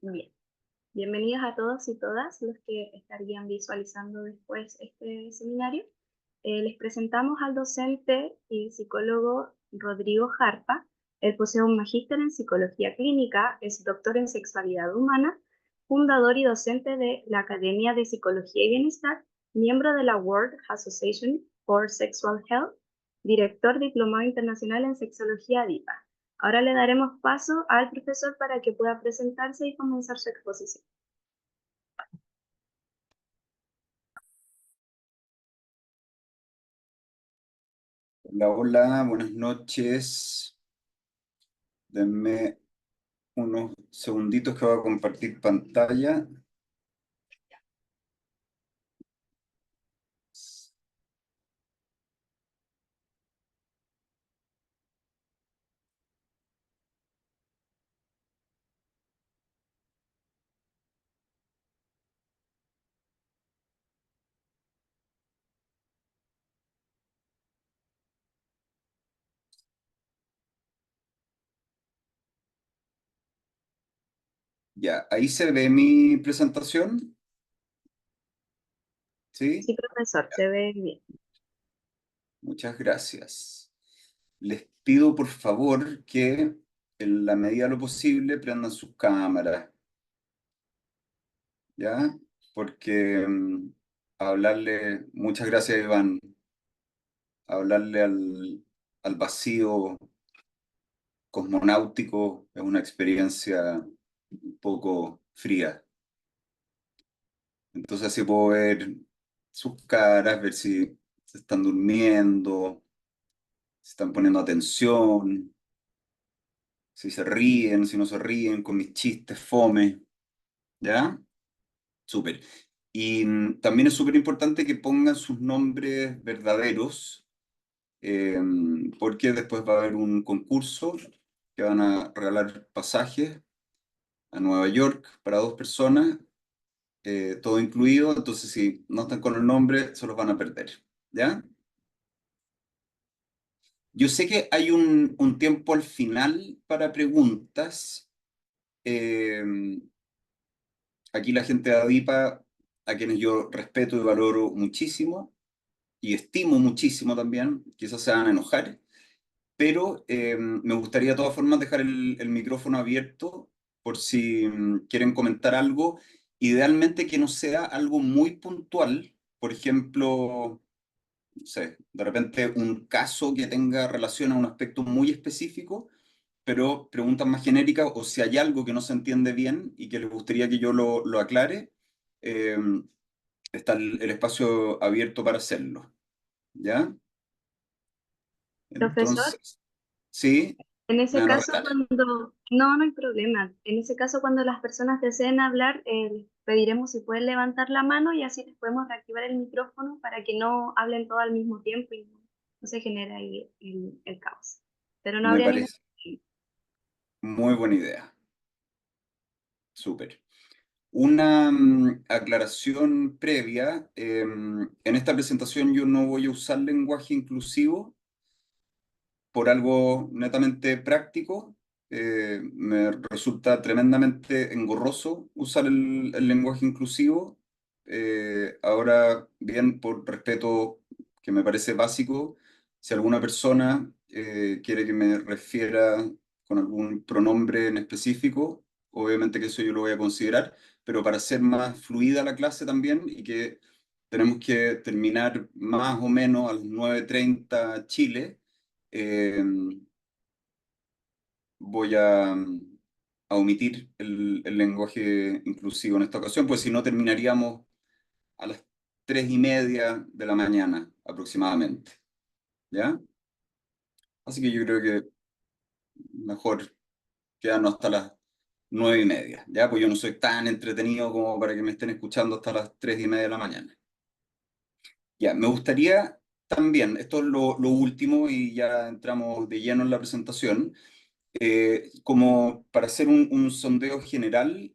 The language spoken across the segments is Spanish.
Bien, bienvenidos a todos y todas los que estarían visualizando después este seminario. Les presentamos al docente y psicólogo Rodrigo Jarpa. Él posee un magíster en psicología clínica, es doctor en sexualidad humana, fundador y docente de la Academia de Psicología y Bienestar, miembro de la World Association for Sexual Health, director diplomado internacional en sexología DIPA. Ahora le daremos paso al profesor para que pueda presentarse y comenzar su exposición. Hola, hola, buenas noches. Denme unos segunditos que voy a compartir pantalla. Ya, ahí se ve mi presentación. ¿Sí? Sí, profesor, se ve bien. Muchas gracias. Les pido por favor que en la medida de lo posible prendan sus cámaras, ¿ya? Porque muchas gracias Iván, hablarle al vacío cosmonáutico es una experiencia un poco fría. Entonces así puedo ver sus caras, ver si se están durmiendo, si están poniendo atención, si se ríen, si no se ríen con mis chistes fome, ¿ya? Súper. Y también es súper importante que pongan sus nombres verdaderos, eh, porque después va a haber un concurso que van a regalar pasajes a Nueva York para 2 personas, todo incluido, entonces si no están con el nombre, se los van a perder, ¿ya? Yo sé que hay un tiempo al final para preguntas. eh, Aquí la gente de ADIPA, a quienes yo respeto y valoro muchísimo, y estimo muchísimo también, quizás se van a enojar, pero me gustaría de todas formas dejar el micrófono abierto por si quieren comentar algo, idealmente que no sea algo muy puntual, por ejemplo, no sé, de repente un caso que tenga relación a un aspecto muy específico, pero preguntas más genéricas o si hay algo que no se entiende bien y que les gustaría que yo lo aclare, eh, está el espacio abierto para hacerlo, ¿ya? Profesor, Entonces, sí, en me ese van a caso retar. cuando... No, no hay problema. En ese caso cuando las personas deseen hablar, les pediremos si pueden levantar la mano y así les podemos reactivar el micrófono para que no hablen todo al mismo tiempo y no se genere ahí el caos. Pero no Me habría ningún parece problema. muy buena idea, súper. Una aclaración previa, en esta presentación yo no voy a usar lenguaje inclusivo por algo netamente práctico. Me resulta tremendamente engorroso usar el lenguaje inclusivo. Ahora bien, por respeto que me parece básico, si alguna persona quiere que me refiera con algún pronombre en específico, obviamente que eso yo lo voy a considerar, pero para hacer más fluida la clase también y que tenemos que terminar más o menos a las 9:30 Chile. eh, Voy a omitir el lenguaje inclusivo en esta ocasión, pues si no terminaríamos a las 3:30 de la mañana aproximadamente, ¿ya? Así que yo creo que mejor quedarnos hasta las 9:30, ¿ya? Pues yo no soy tan entretenido como para que me estén escuchando hasta las 3:30 de la mañana. Ya, me gustaría también, esto es lo último y ya entramos de lleno en la presentación. Como para hacer un sondeo general,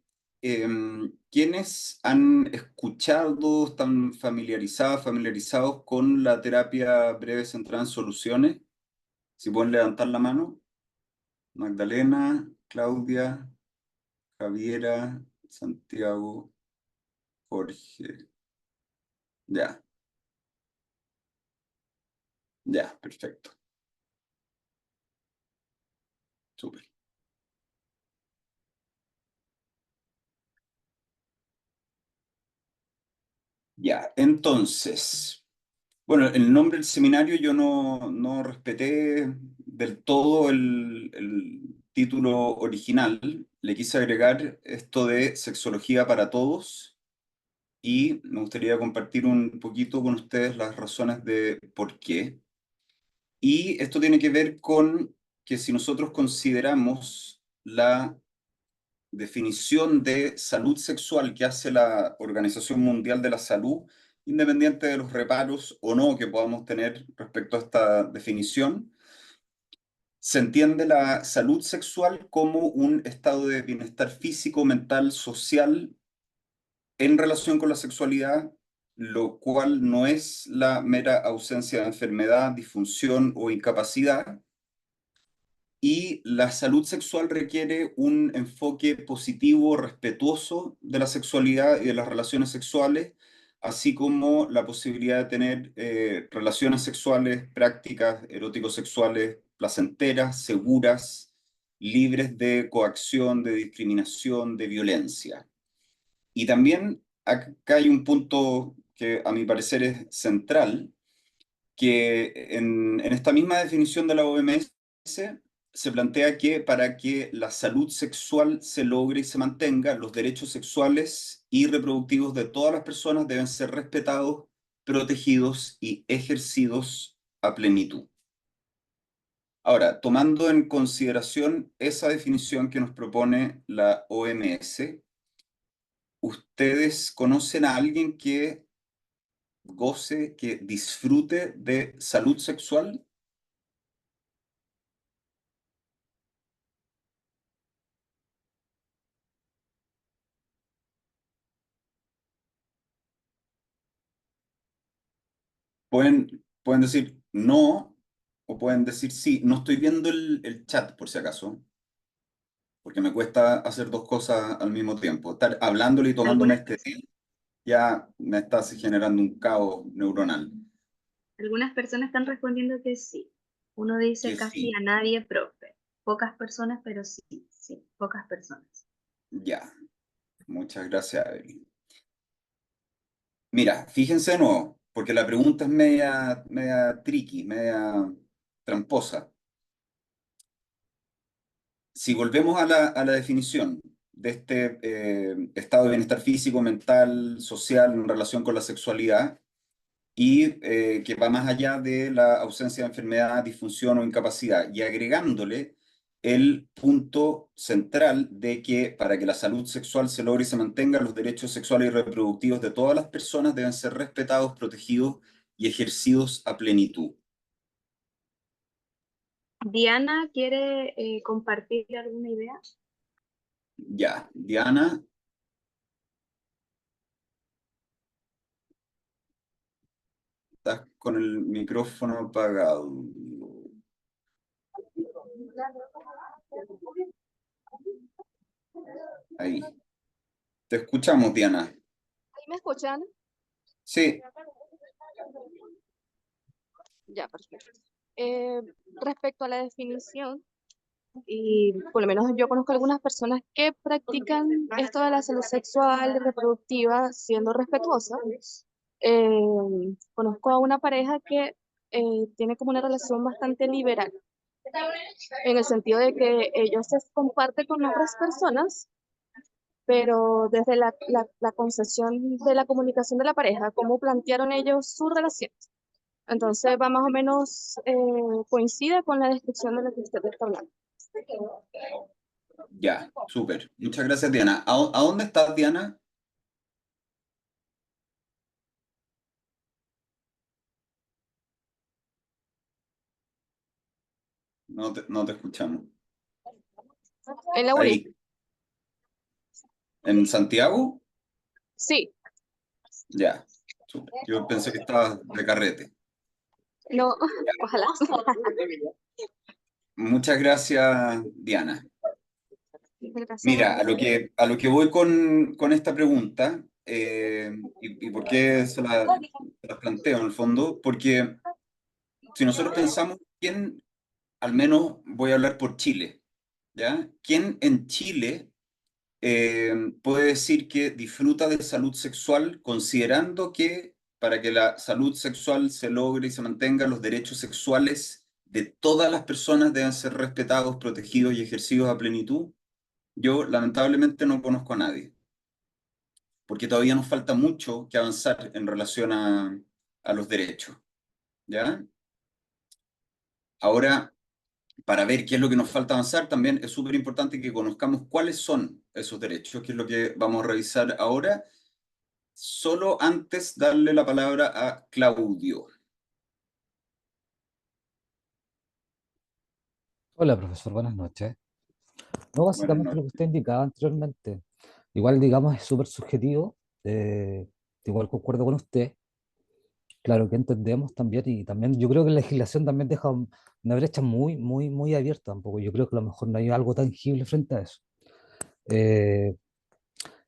¿quiénes han escuchado, están familiarizados con la terapia breve centrada en soluciones? Si pueden levantar la mano. Magdalena, Claudia, Javiera, Santiago, Jorge. Ya, ya, perfecto. Súper. Ya, entonces, bueno, el nombre del seminario yo no respeté del todo el título original. Le quise agregar esto de sexología para todos y me gustaría compartir un poquito con ustedes las razones de por qué. Y esto tiene que ver con que si nosotros consideramos la definición de salud sexual que hace la Organización Mundial de la Salud, independiente de los reparos o no que podamos tener respecto a esta definición, se entiende la salud sexual como un estado de bienestar físico, mental, social en relación con la sexualidad, lo cual no es la mera ausencia de enfermedad, disfunción o incapacidad. Y la salud sexual requiere un enfoque positivo, respetuoso de la sexualidad y de las relaciones sexuales, así como la posibilidad de tener relaciones sexuales, prácticas erótico-sexuales placenteras, seguras, libres de coacción, de discriminación, de violencia. Y también acá hay un punto que a mi parecer es central, que en esta misma definición de la OMS se plantea que para que la salud sexual se logre y se mantenga, los derechos sexuales y reproductivos de todas las personas deben ser respetados, protegidos y ejercidos a plenitud. Ahora, tomando en consideración esa definición que nos propone la OMS, ¿ustedes conocen a alguien que goce, que disfrute de salud sexual? Pueden decir no o pueden decir sí. No estoy viendo el chat por si acaso, porque me cuesta hacer dos cosas al mismo tiempo. Estar hablándole y tomándome Algunas, este té ya me está generando un caos neuronal. algunas personas están respondiendo que sí. Uno dice Que casi sí, a nadie, profe. Pocas personas, pero sí, sí, pocas personas. ya. Muchas gracias, Evelyn. Mira, fíjense de nuevo, porque la pregunta es media tricky, media tramposa. Si volvemos a la definición de este estado de bienestar físico, mental, social en relación con la sexualidad, y que va más allá de la ausencia de enfermedad, disfunción o incapacidad, y agregándole el punto central de que para que la salud sexual se logre y se mantenga, los derechos sexuales y reproductivos de todas las personas deben ser respetados, protegidos y ejercidos a plenitud. Diana quiere compartir alguna idea. Ya, Diana, estás con el micrófono apagado. Ahí. Te escuchamos, Diana. ¿Ahí me escuchan? Sí, Ya, perfecto. Eh, Respecto a la definición, y por lo menos yo conozco algunas personas que practican esto de la salud sexual y reproductiva siendo respetuosa. Conozco a una pareja que tiene como una relación bastante liberal, en el sentido de que ellos se comparten con otras personas, pero desde la concepción de la comunicación de la pareja, cómo plantearon ellos su relación. Entonces va más o menos, coincide con la descripción de la que usted está hablando. ya, súper. Muchas gracias, Diana. A dónde estás, Diana? No te escuchamos. ¿En la uni? Ahí, ¿en Santiago? Sí, Ya, súper. Yo pensé que estabas de carrete. no, ojalá. Muchas gracias, Diana. Gracias, Mira, Rodrigo. a lo que voy con esta pregunta, y por qué se las planteo en el fondo, porque si nosotros pensamos quién, al menos voy a hablar por Chile, ¿ya? ¿Quién en Chile puede decir que disfruta de salud sexual considerando que para que la salud sexual se logre y se mantenga, los derechos sexuales de todas las personas deben ser respetados, protegidos y ejercidos a plenitud? Yo lamentablemente no conozco a nadie, porque todavía nos falta mucho que avanzar en relación a los derechos, ¿ya? Ahora, para ver qué es lo que nos falta avanzar, también es súper importante que conozcamos cuáles son esos derechos, que es lo que vamos a revisar ahora. Solo antes darle la palabra a Claudio. Hola, profesor, buenas noches. No, Buenas básicamente lo que noches. usted indicaba anteriormente, igual digamos es súper subjetivo, igual concuerdo con usted, claro que entendemos también, y también yo creo que la legislación también deja una brecha muy, muy, muy abierta un poco, yo creo que a lo mejor no hay algo tangible frente a eso. Eh,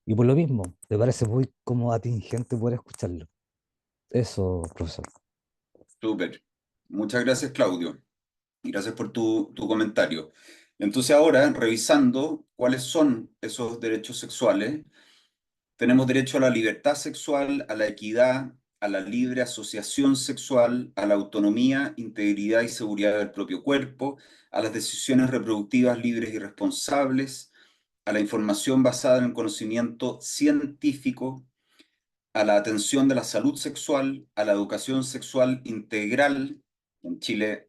y por lo mismo, me parece muy como atingente poder escucharlo. Eso, profesor. Súper. Muchas gracias, Claudio. Y gracias por tu comentario. Entonces ahora, revisando cuáles son esos derechos sexuales, tenemos derecho a la libertad sexual, a la equidad, a la libre asociación sexual, a la autonomía, integridad y seguridad del propio cuerpo, a las decisiones reproductivas libres y responsables, a la información basada en el conocimiento científico, a la atención de la salud sexual, a la educación sexual integral. En Chile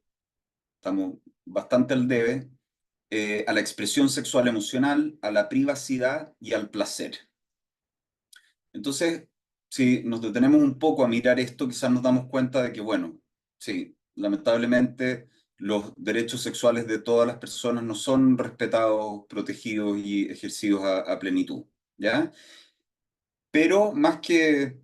estamos bastante al debe, a la expresión sexual emocional, a la privacidad y al placer. Entonces, si nos detenemos un poco a mirar esto, quizás nos damos cuenta de que, bueno, sí, lamentablemente los derechos sexuales de todas las personas no son respetados, protegidos y ejercidos a plenitud, ¿ya? Pero más que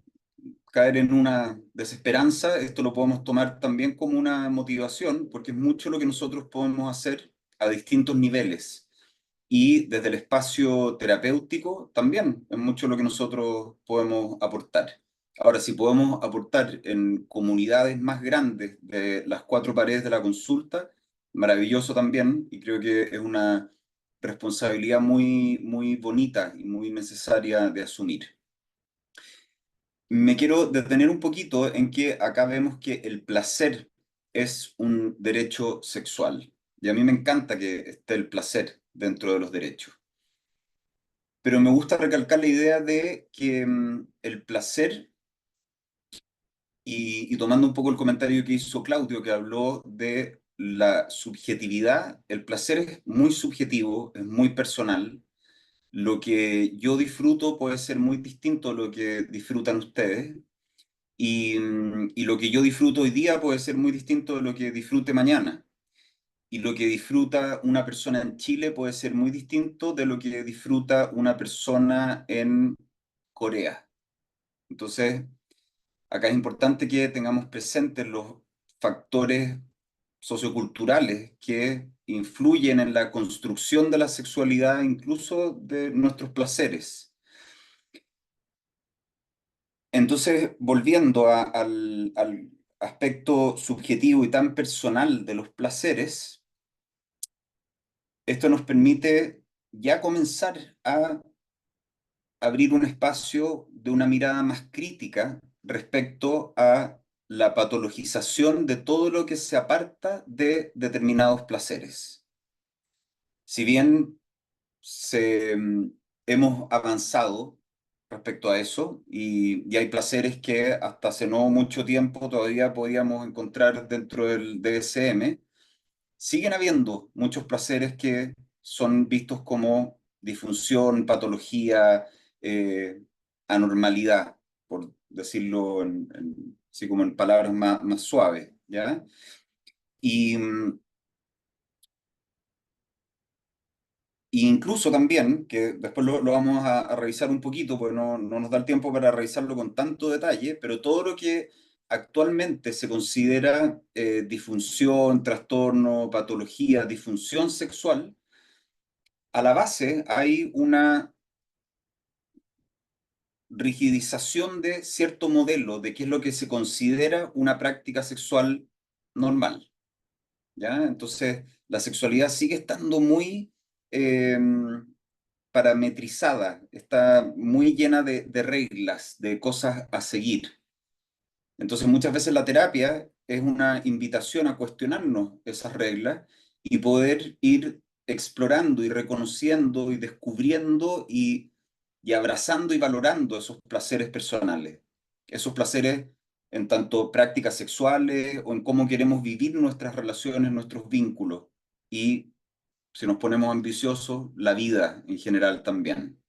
caer en una desesperanza, esto lo podemos tomar también como una motivación, porque es mucho lo que nosotros podemos hacer a distintos niveles. Y desde el espacio terapéutico también es mucho lo que nosotros podemos aportar. Ahora, si podemos aportar en comunidades más grandes de las cuatro paredes de la consulta, maravilloso también, y creo que es una responsabilidad muy, muy bonita y muy necesaria de asumir. Me quiero detener un poquito en que acá vemos que el placer es un derecho sexual. Y a mí me encanta que esté el placer dentro de los derechos. Pero me gusta recalcar la idea de que el placer, y tomando un poco el comentario que hizo Claudio, que habló de la subjetividad, el placer es muy subjetivo, es muy personal. Lo que yo disfruto puede ser muy distinto a lo que disfrutan ustedes. Y lo que yo disfruto hoy día puede ser muy distinto de lo que disfrute mañana. Y lo que disfruta una persona en Chile puede ser muy distinto de lo que disfruta una persona en Corea. Entonces, acá es importante que tengamos presentes los factores socioculturales que influyen en la construcción de la sexualidad, incluso de nuestros placeres. Entonces, volviendo al aspecto subjetivo y tan personal de los placeres, esto nos permite ya comenzar a abrir un espacio de una mirada más crítica respecto a la patologización de todo lo que se aparta de determinados placeres. Si bien hemos avanzado respecto a eso y hay placeres que hasta hace no mucho tiempo todavía podíamos encontrar dentro del DSM, siguen habiendo muchos placeres que son vistos como disfunción, patología, eh, anormalidad, por decirlo así como en palabras más suaves, ¿ya? Y, y incluso también, que después lo vamos a revisar un poquito, porque no nos da el tiempo para revisarlo con tanto detalle, pero todo lo que actualmente se considera disfunción, trastorno, patología, disfunción sexual, a la base hay una rigidización de cierto modelo de qué es lo que se considera una práctica sexual normal, ¿ya? Entonces, la sexualidad sigue estando muy eh, parametrizada, está muy llena de reglas, de cosas a seguir. Entonces, muchas veces la terapia es una invitación a cuestionarnos esas reglas y poder ir explorando y reconociendo y descubriendo y abrazando y valorando esos placeres personales, esos placeres en tanto prácticas sexuales o en cómo queremos vivir nuestras relaciones, nuestros vínculos y, si nos ponemos ambiciosos, la vida en general también.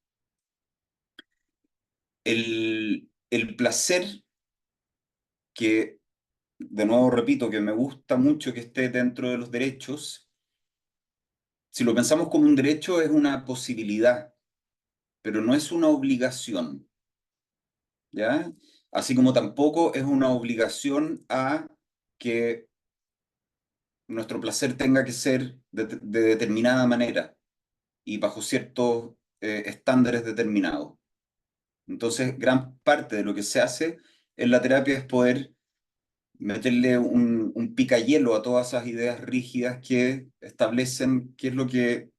El placer que, de nuevo repito, que me gusta mucho que esté dentro de los derechos, si lo pensamos como un derecho es una posibilidad, pero no es una obligación, ¿ya? Así como tampoco es una obligación a que nuestro placer tenga que ser de determinada manera y bajo ciertos estándares determinados. Entonces, gran parte de lo que se hace en la terapia es poder meterle un picahielo a todas esas ideas rígidas que establecen qué es lo que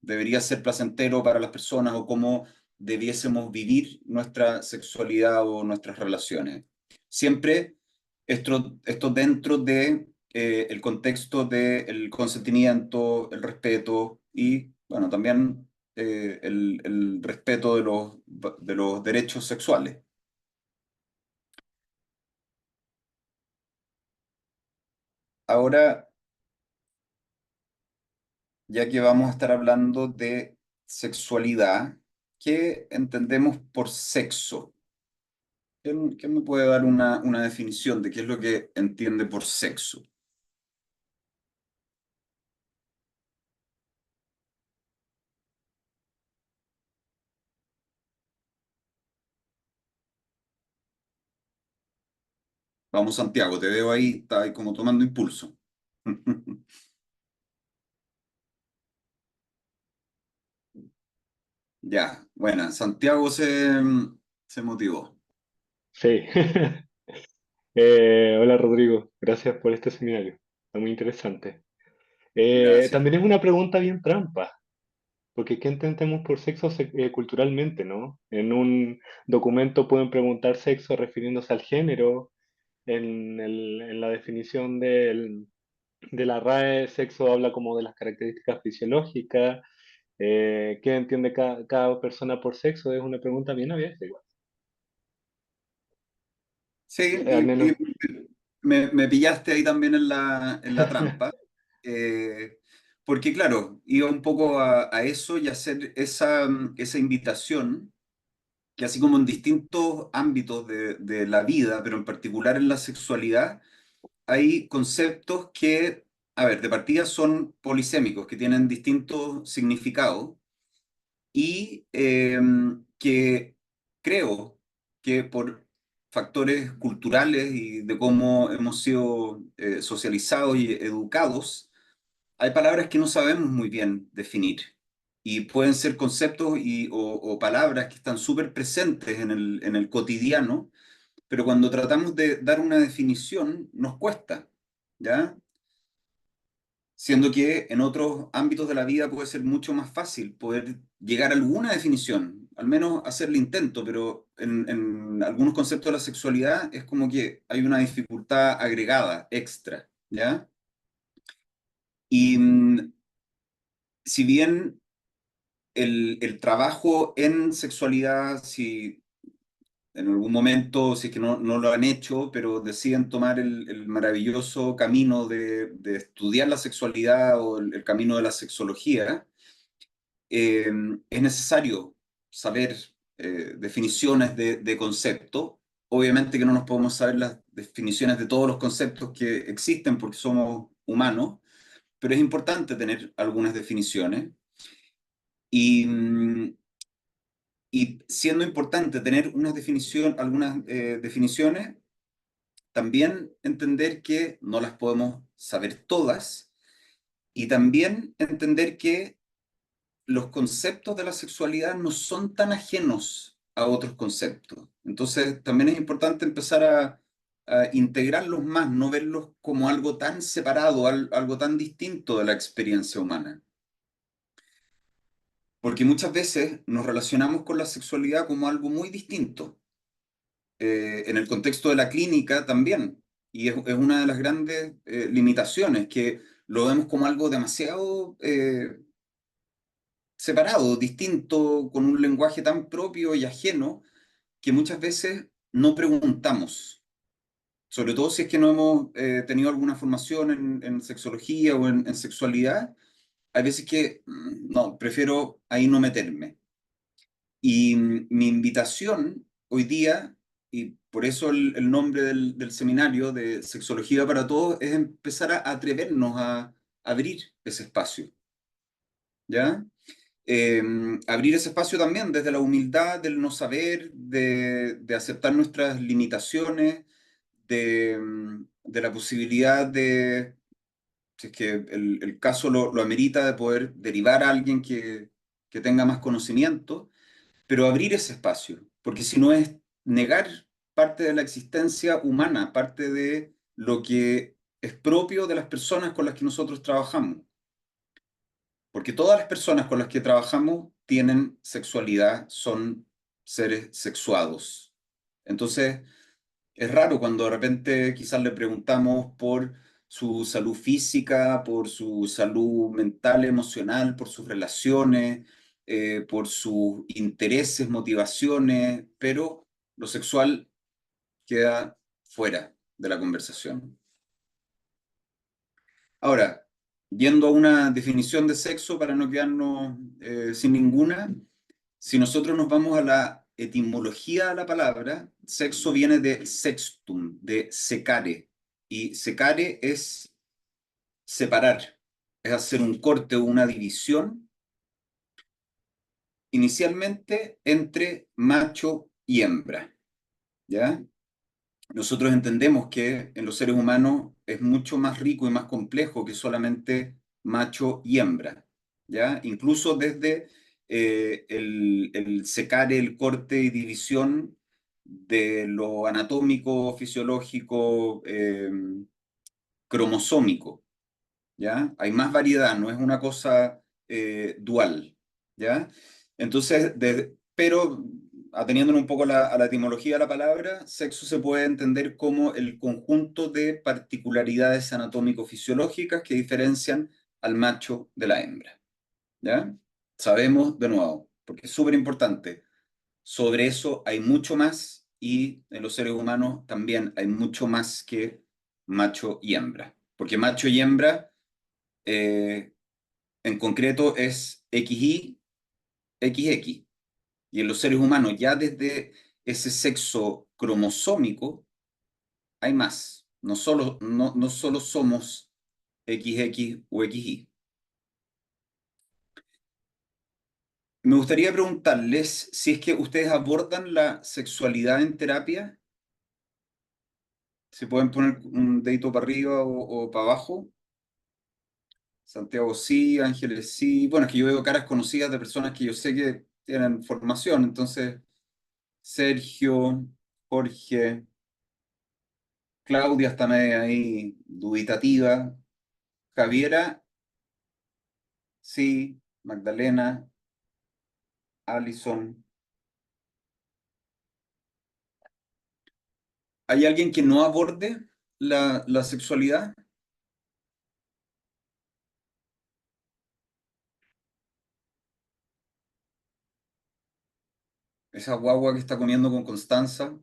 debería ser placentero para las personas o cómo debiésemos vivir nuestra sexualidad o nuestras relaciones. Siempre esto dentro de el contexto del consentimiento, el respeto y, bueno, también el respeto de los derechos sexuales. Ahora, ya que vamos a estar hablando de sexualidad, ¿qué entendemos por sexo? ¿Quién me puede dar una definición de qué es lo que entiende por sexo? Vamos, Santiago, te veo ahí, está ahí como tomando impulso. Ya, bueno, Santiago se motivó. Sí. Hola Rodrigo, gracias por este seminario. Está muy interesante. Gracias. También es una pregunta bien trampa, porque ¿qué entendemos por sexo culturalmente, no? En un documento pueden preguntar sexo refiriéndose al género, en la definición de la RAE, sexo habla como de las características fisiológicas. ¿Qué entiende cada persona por sexo? Es una pregunta bien abierta igual. Sí, Al y menos. me pillaste ahí también en la trampa, eh, porque claro, iba un poco a eso y a hacer esa invitación, que así como en distintos ámbitos de la vida, pero en particular en la sexualidad, hay conceptos que, a ver, de partida son polisémicos, que tienen distintos significados y que creo que por factores culturales y de cómo hemos sido socializados y educados, hay palabras que no sabemos muy bien definir. Y pueden ser conceptos o palabras que están súper presentes en el cotidiano, pero cuando tratamos de dar una definición nos cuesta, ¿ya? Siendo que en otros ámbitos de la vida puede ser mucho más fácil poder llegar a alguna definición, al menos hacer el intento, pero en algunos conceptos de la sexualidad es como que hay una dificultad agregada, extra, ¿ya? Y si bien el trabajo en sexualidad, si en algún momento, si es que no lo han hecho, pero deciden tomar el maravilloso camino de estudiar la sexualidad o el camino de la sexología, eh, es necesario saber definiciones de concepto. Obviamente que no nos podemos saber las definiciones de todos los conceptos que existen porque somos humanos, pero es importante tener algunas definiciones. Y, y siendo importante tener algunas definiciones, también entender que no las podemos saber todas Y también entender que los conceptos de la sexualidad no son tan ajenos a otros conceptos. Entonces, también es importante empezar a integrarlos más, no verlos como algo tan separado, algo tan distinto de la experiencia humana. Porque muchas veces nos relacionamos con la sexualidad como algo muy distinto. En el contexto de la clínica también. Y es una de las grandes limitaciones, que lo vemos como algo demasiado separado, distinto, con un lenguaje tan propio y ajeno, que muchas veces no preguntamos. Sobre todo si es que no hemos tenido alguna formación en sexología o en sexualidad, hay veces que no, prefiero ahí no meterme. Y mi invitación hoy día, y por eso el nombre del seminario de Sexología para Todos, es empezar a atrevernos a abrir ese espacio, ¿ya? Eh, Abrir ese espacio también desde la humildad del no saber, de aceptar nuestras limitaciones, de la posibilidad de, si es que el caso lo amerita, de poder derivar a alguien que tenga más conocimiento, pero abrir ese espacio, porque si no es negar parte de la existencia humana, parte de lo que es propio de las personas con las que nosotros trabajamos, porque todas las personas con las que trabajamos tienen sexualidad, son seres sexuados. Entonces, es raro cuando de repente quizás le preguntamos por su salud física, por su salud mental, emocional, por sus relaciones, por sus intereses, motivaciones, pero lo sexual queda fuera de la conversación. Ahora, yendo a una definición de sexo para no quedarnos sin ninguna, si nosotros nos vamos a la etimología de la palabra, sexo viene de sextum, de secare, y secare es separar, es hacer un corte o una división inicialmente entre macho y hembra, ¿ya? Nosotros entendemos que en los seres humanos es mucho más rico y más complejo que solamente macho y hembra, ¿ya? Incluso desde el secar el corte y división de lo anatómico, fisiológico, cromosómico, ¿ya? Hay más variedad, no es una cosa dual, ¿ya? Entonces, pero ateniéndonos un poco a la etimología de la palabra, sexo se puede entender como el conjunto de particularidades anatómico-fisiológicas que diferencian al macho de la hembra, ¿ya? Sabemos, de nuevo, porque es súper importante, sobre eso hay mucho más y en los seres humanos también hay mucho más que macho y hembra, porque macho y hembra eh, en concreto es XY, XX. Y en los seres humanos, ya desde ese sexo cromosómico, hay más. No solo somos XX o XY. Me gustaría preguntarles si es que ustedes abordan la sexualidad en terapia. Si pueden poner un dedito para arriba o para abajo. Santiago sí, Ángeles sí. Bueno, es que yo veo caras conocidas de personas que yo sé que tienen formación. Entonces, Sergio, Jorge, Claudia está medio ahí dubitativa. Javiera, sí. Magdalena, Allison. ¿Hay alguien que no aborde la sexualidad? Esa guagua que está comiendo con Constanza.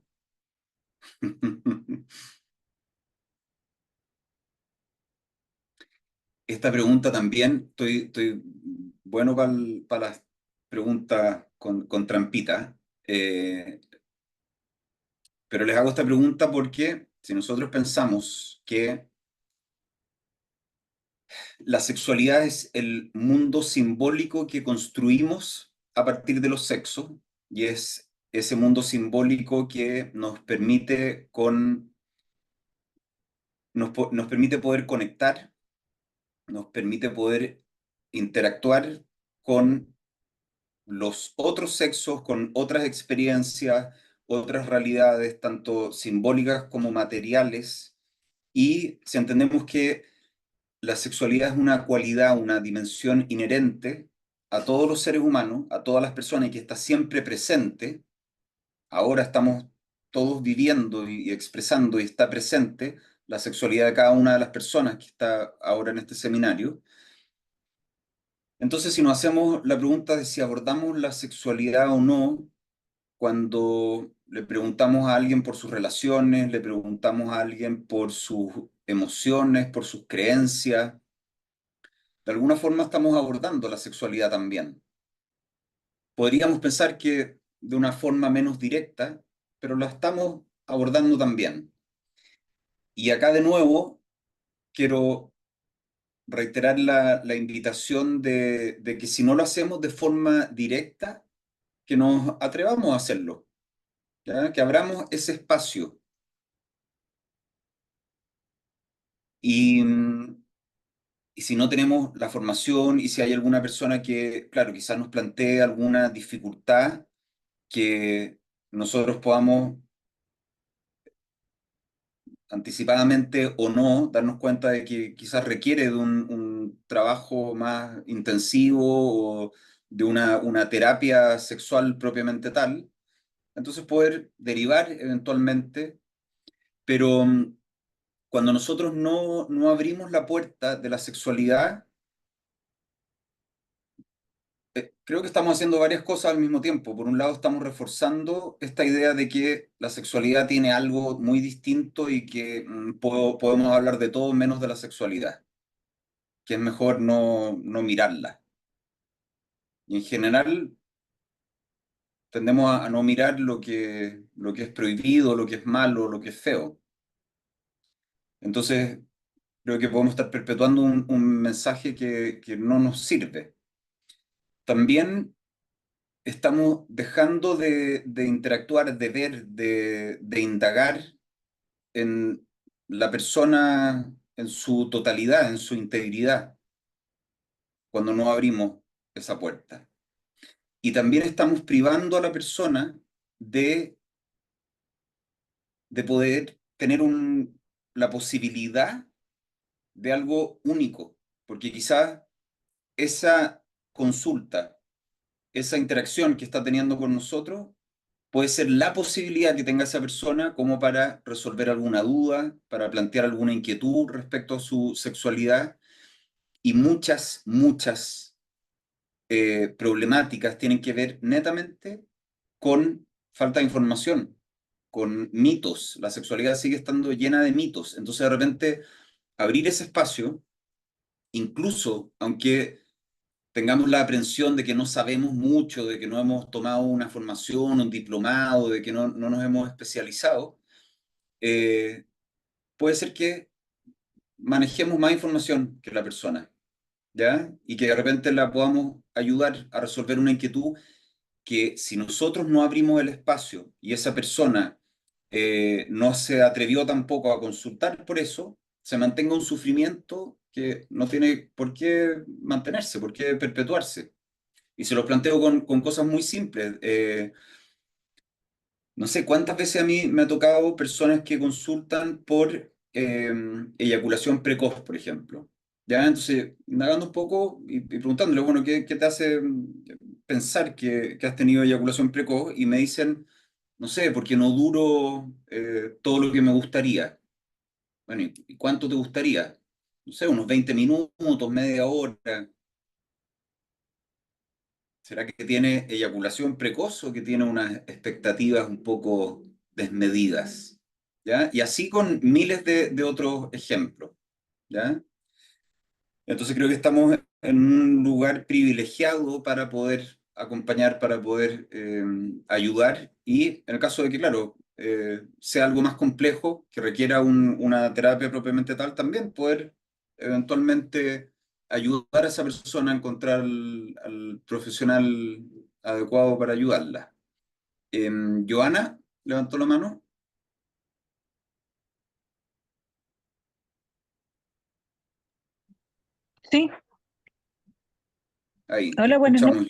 Esta pregunta también, estoy bueno para las preguntas con trampita, pero les hago esta pregunta porque si nosotros pensamos que la sexualidad es el mundo simbólico que construimos a partir de los sexos, y es ese mundo simbólico que nos permite, nos permite poder conectar nos permite poder interactuar con los otros sexos, con otras experiencias, otras realidades, tanto simbólicas como materiales, y si entendemos que la sexualidad es una cualidad, una dimensión inherente a todos los seres humanos, a todas las personas, y que está siempre presente, ahora estamos todos viviendo y expresando y está presente la sexualidad de cada una de las personas que está ahora en este seminario. Entonces, si nos hacemos la pregunta de si abordamos la sexualidad o no, cuando le preguntamos a alguien por sus relaciones, le preguntamos a alguien por sus emociones, por sus creencias, de alguna forma estamos abordando la sexualidad también. Podríamos pensar que de una forma menos directa, pero la estamos abordando también. Y acá de nuevo quiero reiterar la invitación de que si no lo hacemos de forma directa, que nos atrevamos a hacerlo, ¿ya? Que abramos ese espacio. Y, y si no tenemos la formación y si hay alguna persona que, claro, quizás nos plantee alguna dificultad, que nosotros podamos anticipadamente o no darnos cuenta de que quizás requiere de un trabajo más intensivo o de una terapia sexual propiamente tal, entonces poder derivar eventualmente, pero cuando nosotros no abrimos la puerta de la sexualidad, creo que estamos haciendo varias cosas al mismo tiempo. Por un lado, estamos reforzando esta idea de que la sexualidad tiene algo muy distinto y que podemos hablar de todo menos de la sexualidad, que es mejor no mirarla. Y en general tendemos a no mirar lo que es prohibido, lo que es malo, lo que es feo. Entonces, creo que podemos estar perpetuando un mensaje que no nos sirve. También estamos dejando de interactuar, de ver, de indagar en la persona en su totalidad, en su integridad, cuando no abrimos esa puerta. Y también estamos privando a la persona de poder tener la posibilidad de algo único, porque quizás esa consulta, esa interacción que está teniendo con nosotros, puede ser la posibilidad que tenga esa persona como para resolver alguna duda, para plantear alguna inquietud respecto a su sexualidad, y muchas problemáticas tienen que ver netamente con falta de información, con mitos. La sexualidad sigue estando llena de mitos. Entonces, de repente, abrir ese espacio, incluso aunque tengamos la aprensión de que no sabemos mucho, de que no hemos tomado una formación, un diplomado, de que no nos hemos especializado, eh, puede ser que manejemos más información que la persona, ¿ya? Y que de repente la podamos ayudar a resolver una inquietud que si nosotros no abrimos el espacio y esa persona no se atrevió tampoco a consultar por eso, se mantenga un sufrimiento que no tiene por qué mantenerse, por qué perpetuarse. Y se lo planteo con cosas muy simples. No sé cuántas veces a mí me ha tocado personas que consultan por eyaculación precoz, por ejemplo. ¿Ya? Entonces, indagando un poco y preguntándole, bueno, ¿qué te hace pensar que has tenido eyaculación precoz? Y me dicen, no sé, porque no duro todo lo que me gustaría. Bueno, ¿y cuánto te gustaría? No sé, unos 20 minutos, media hora. ¿Será que tiene eyaculación precoz o que tiene unas expectativas un poco desmedidas? ¿Ya? Y así con miles de otros ejemplos. ¿Ya? Entonces creo que estamos en un lugar privilegiado para poder acompañar, para poder ayudar y en el caso de que, claro, sea algo más complejo, que requiera una terapia propiamente tal, también poder eventualmente ayudar a esa persona a encontrar al profesional adecuado para ayudarla. Joana levantó la mano. Sí, Ahí, te hola, buenas noches.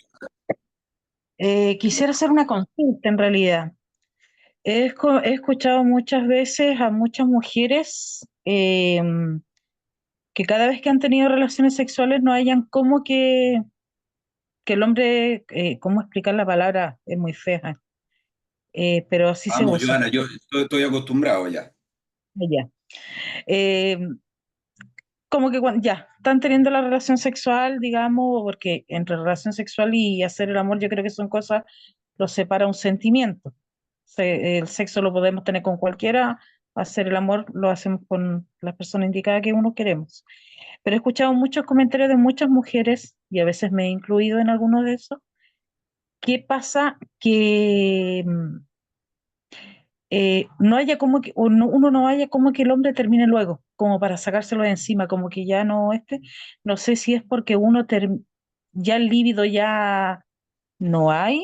escuchamos. Quisiera hacer una consulta en realidad. He escuchado muchas veces a muchas mujeres que cada vez que han tenido relaciones sexuales no hayan como que el hombre, ¿cómo explicar la palabra? Es muy fea, pero así se Vamos, usa. Joana, yo estoy acostumbrado ya. Ya. Eh, Como que cuando ya están teniendo la relación sexual, digamos, porque entre relación sexual y hacer el amor yo creo que son cosas, los separa un sentimiento. El sexo lo podemos tener con cualquiera, hacer el amor lo hacemos con la persona indicada que uno queremos. Pero he escuchado muchos comentarios de muchas mujeres, y a veces me he incluido en alguno de esos. ¿Qué pasa? Que no haya como que, uno no haya como que el hombre termine luego, como para sacárselo de encima, como que ya no sé si es porque ya el líbido ya no hay,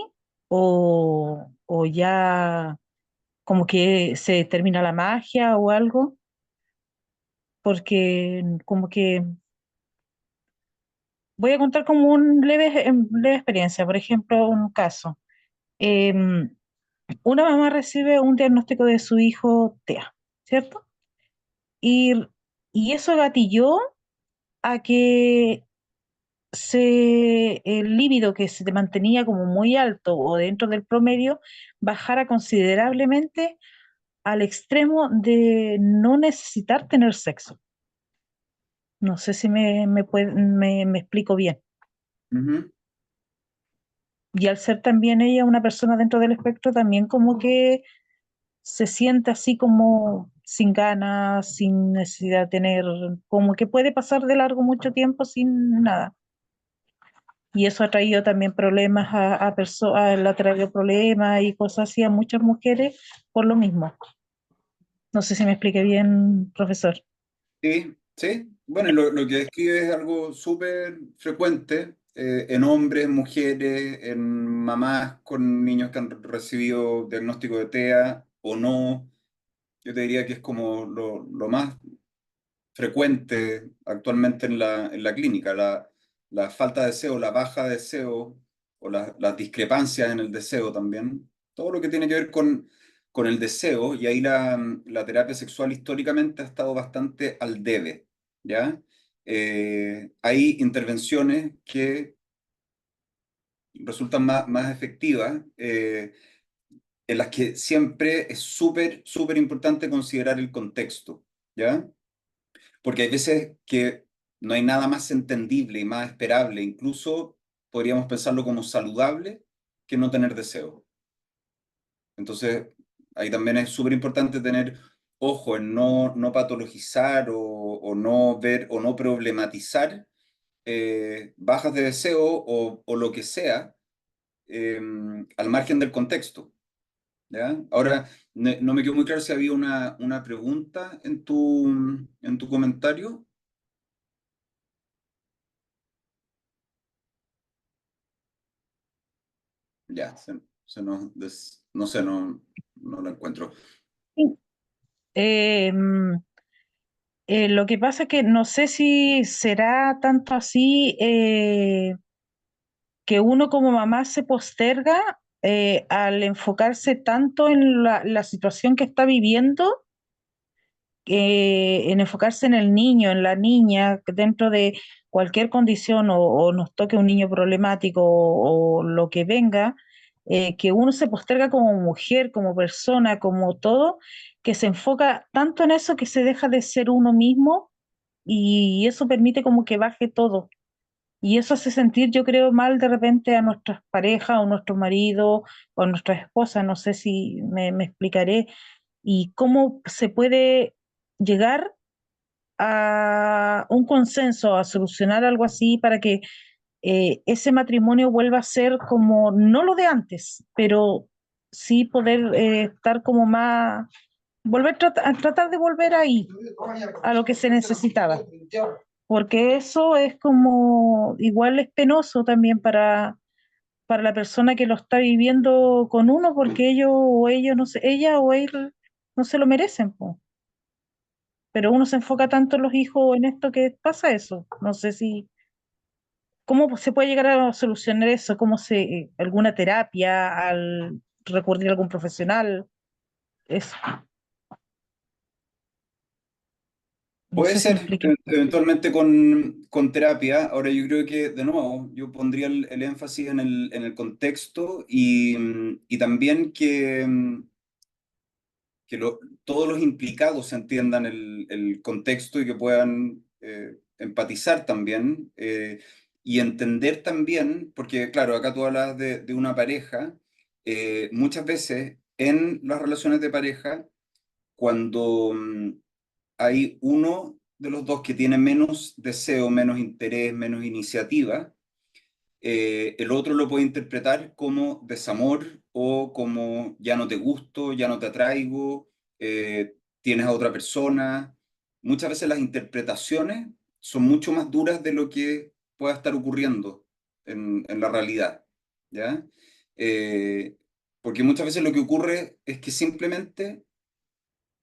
o ya como que se termina la magia o algo, porque como que voy a contar como leve experiencia, por ejemplo, un caso. Em, una mamá recibe un diagnóstico de su hijo TEA, ¿cierto? Y, y eso gatilló a que el líbido que se te mantenía como muy alto o dentro del promedio bajara considerablemente al extremo de no necesitar tener sexo. No sé si me explico bien. Ujú. Y al ser también ella una persona dentro del espectro, también como que se siente así como sin ganas, sin necesidad de tener, como que puede pasar de largo mucho tiempo sin nada. Y eso ha traído también problemas le ha traído problemas y cosas así a muchas mujeres por lo mismo. No sé si me expliqué bien, profesor. Sí, sí. Bueno, y lo que describe es algo súper frecuente en hombres, mujeres, en mamás con niños que han recibido diagnóstico de TEA o no. Yo te diría que es como lo más frecuente actualmente en la clínica, la falta de deseo, la baja de deseo o las discrepancias en el deseo también. Todo lo que tiene que ver con el deseo, y ahí la terapia sexual históricamente ha estado bastante al debe, ¿ya? Hay intervenciones que resultan más efectivas, en las que siempre es súper importante considerar el contexto, ¿ya? Porque hay veces que no hay nada más entendible y más esperable, incluso podríamos pensarlo como saludable, que no tener deseo. Entonces, ahí también es súper importante tener ojo en no patologizar o no ver o no problematizar bajas de deseo o lo que sea eh, al margen del contexto. ¿Ya? Ahora, no me quedó muy claro si había una pregunta en tu comentario. Ya, no sé, no lo encuentro. Sí. Eh, mm, lo que pasa es que no sé si será tanto así que uno como mamá se posterga al enfocarse tanto en la situación que está viviendo, en enfocarse en el niño, en la niña, que dentro de cualquier condición o nos toque un niño problemático o lo que venga, que uno se posterga como mujer, como persona, como todo, que se enfoca tanto en eso que se deja de ser uno mismo y eso permite como que baje todo. Y eso hace sentir, yo creo, mal de repente a nuestras parejas o nuestros maridos o nuestras esposas, no sé si me explicaré, y cómo se puede llegar a un consenso, a solucionar algo así para que ese matrimonio vuelva a ser como, no lo de antes, pero sí poder estar como más, a tratar de volver ahí, a lo que se necesitaba, porque eso es como, igual es penoso también para la persona que lo está viviendo con uno, porque ellos o ellos, no sé, ella o él no se lo merecen, po. pero uno se enfoca tanto en los hijos en esto que pasa eso. No sé si, ¿cómo se puede llegar a solucionar eso? ¿Alguna terapia, al recurrir a algún profesional? Eso, no Puede sé si me ser expliqué. eventualmente con terapia. Ahora yo creo que, de nuevo, yo pondría el énfasis en el contexto y también que todos los implicados entiendan el contexto y que puedan empatizar también y entender también, porque claro, acá tú hablas de una pareja, muchas veces en las relaciones de pareja, cuando hay uno de los dos que tiene menos deseo, menos interés, menos iniciativa, el otro lo puede interpretar como desamor o como ya no te gusto, ya no te atraigo, tienes a otra persona. Muchas veces las interpretaciones son mucho más duras de lo que pueda estar ocurriendo en la realidad, ¿ya? Eh, Porque muchas veces lo que ocurre es que simplemente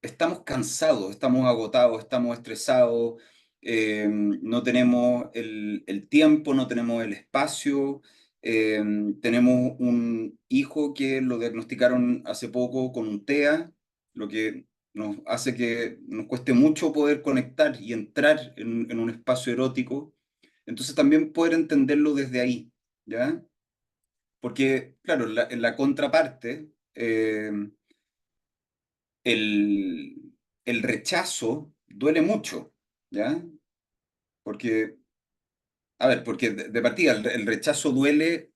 estamos cansados, estamos agotados, estamos estresados, no tenemos el tiempo, no tenemos el espacio, eh, tenemos un hijo que lo diagnosticaron hace poco con un TEA, lo que nos hace que nos cueste mucho poder conectar y entrar en un espacio erótico. Entonces también poder entenderlo desde ahí, ¿ya? Porque, claro, en la contraparte, el rechazo duele mucho, ¿ya? Porque, a ver, porque de partida el rechazo duele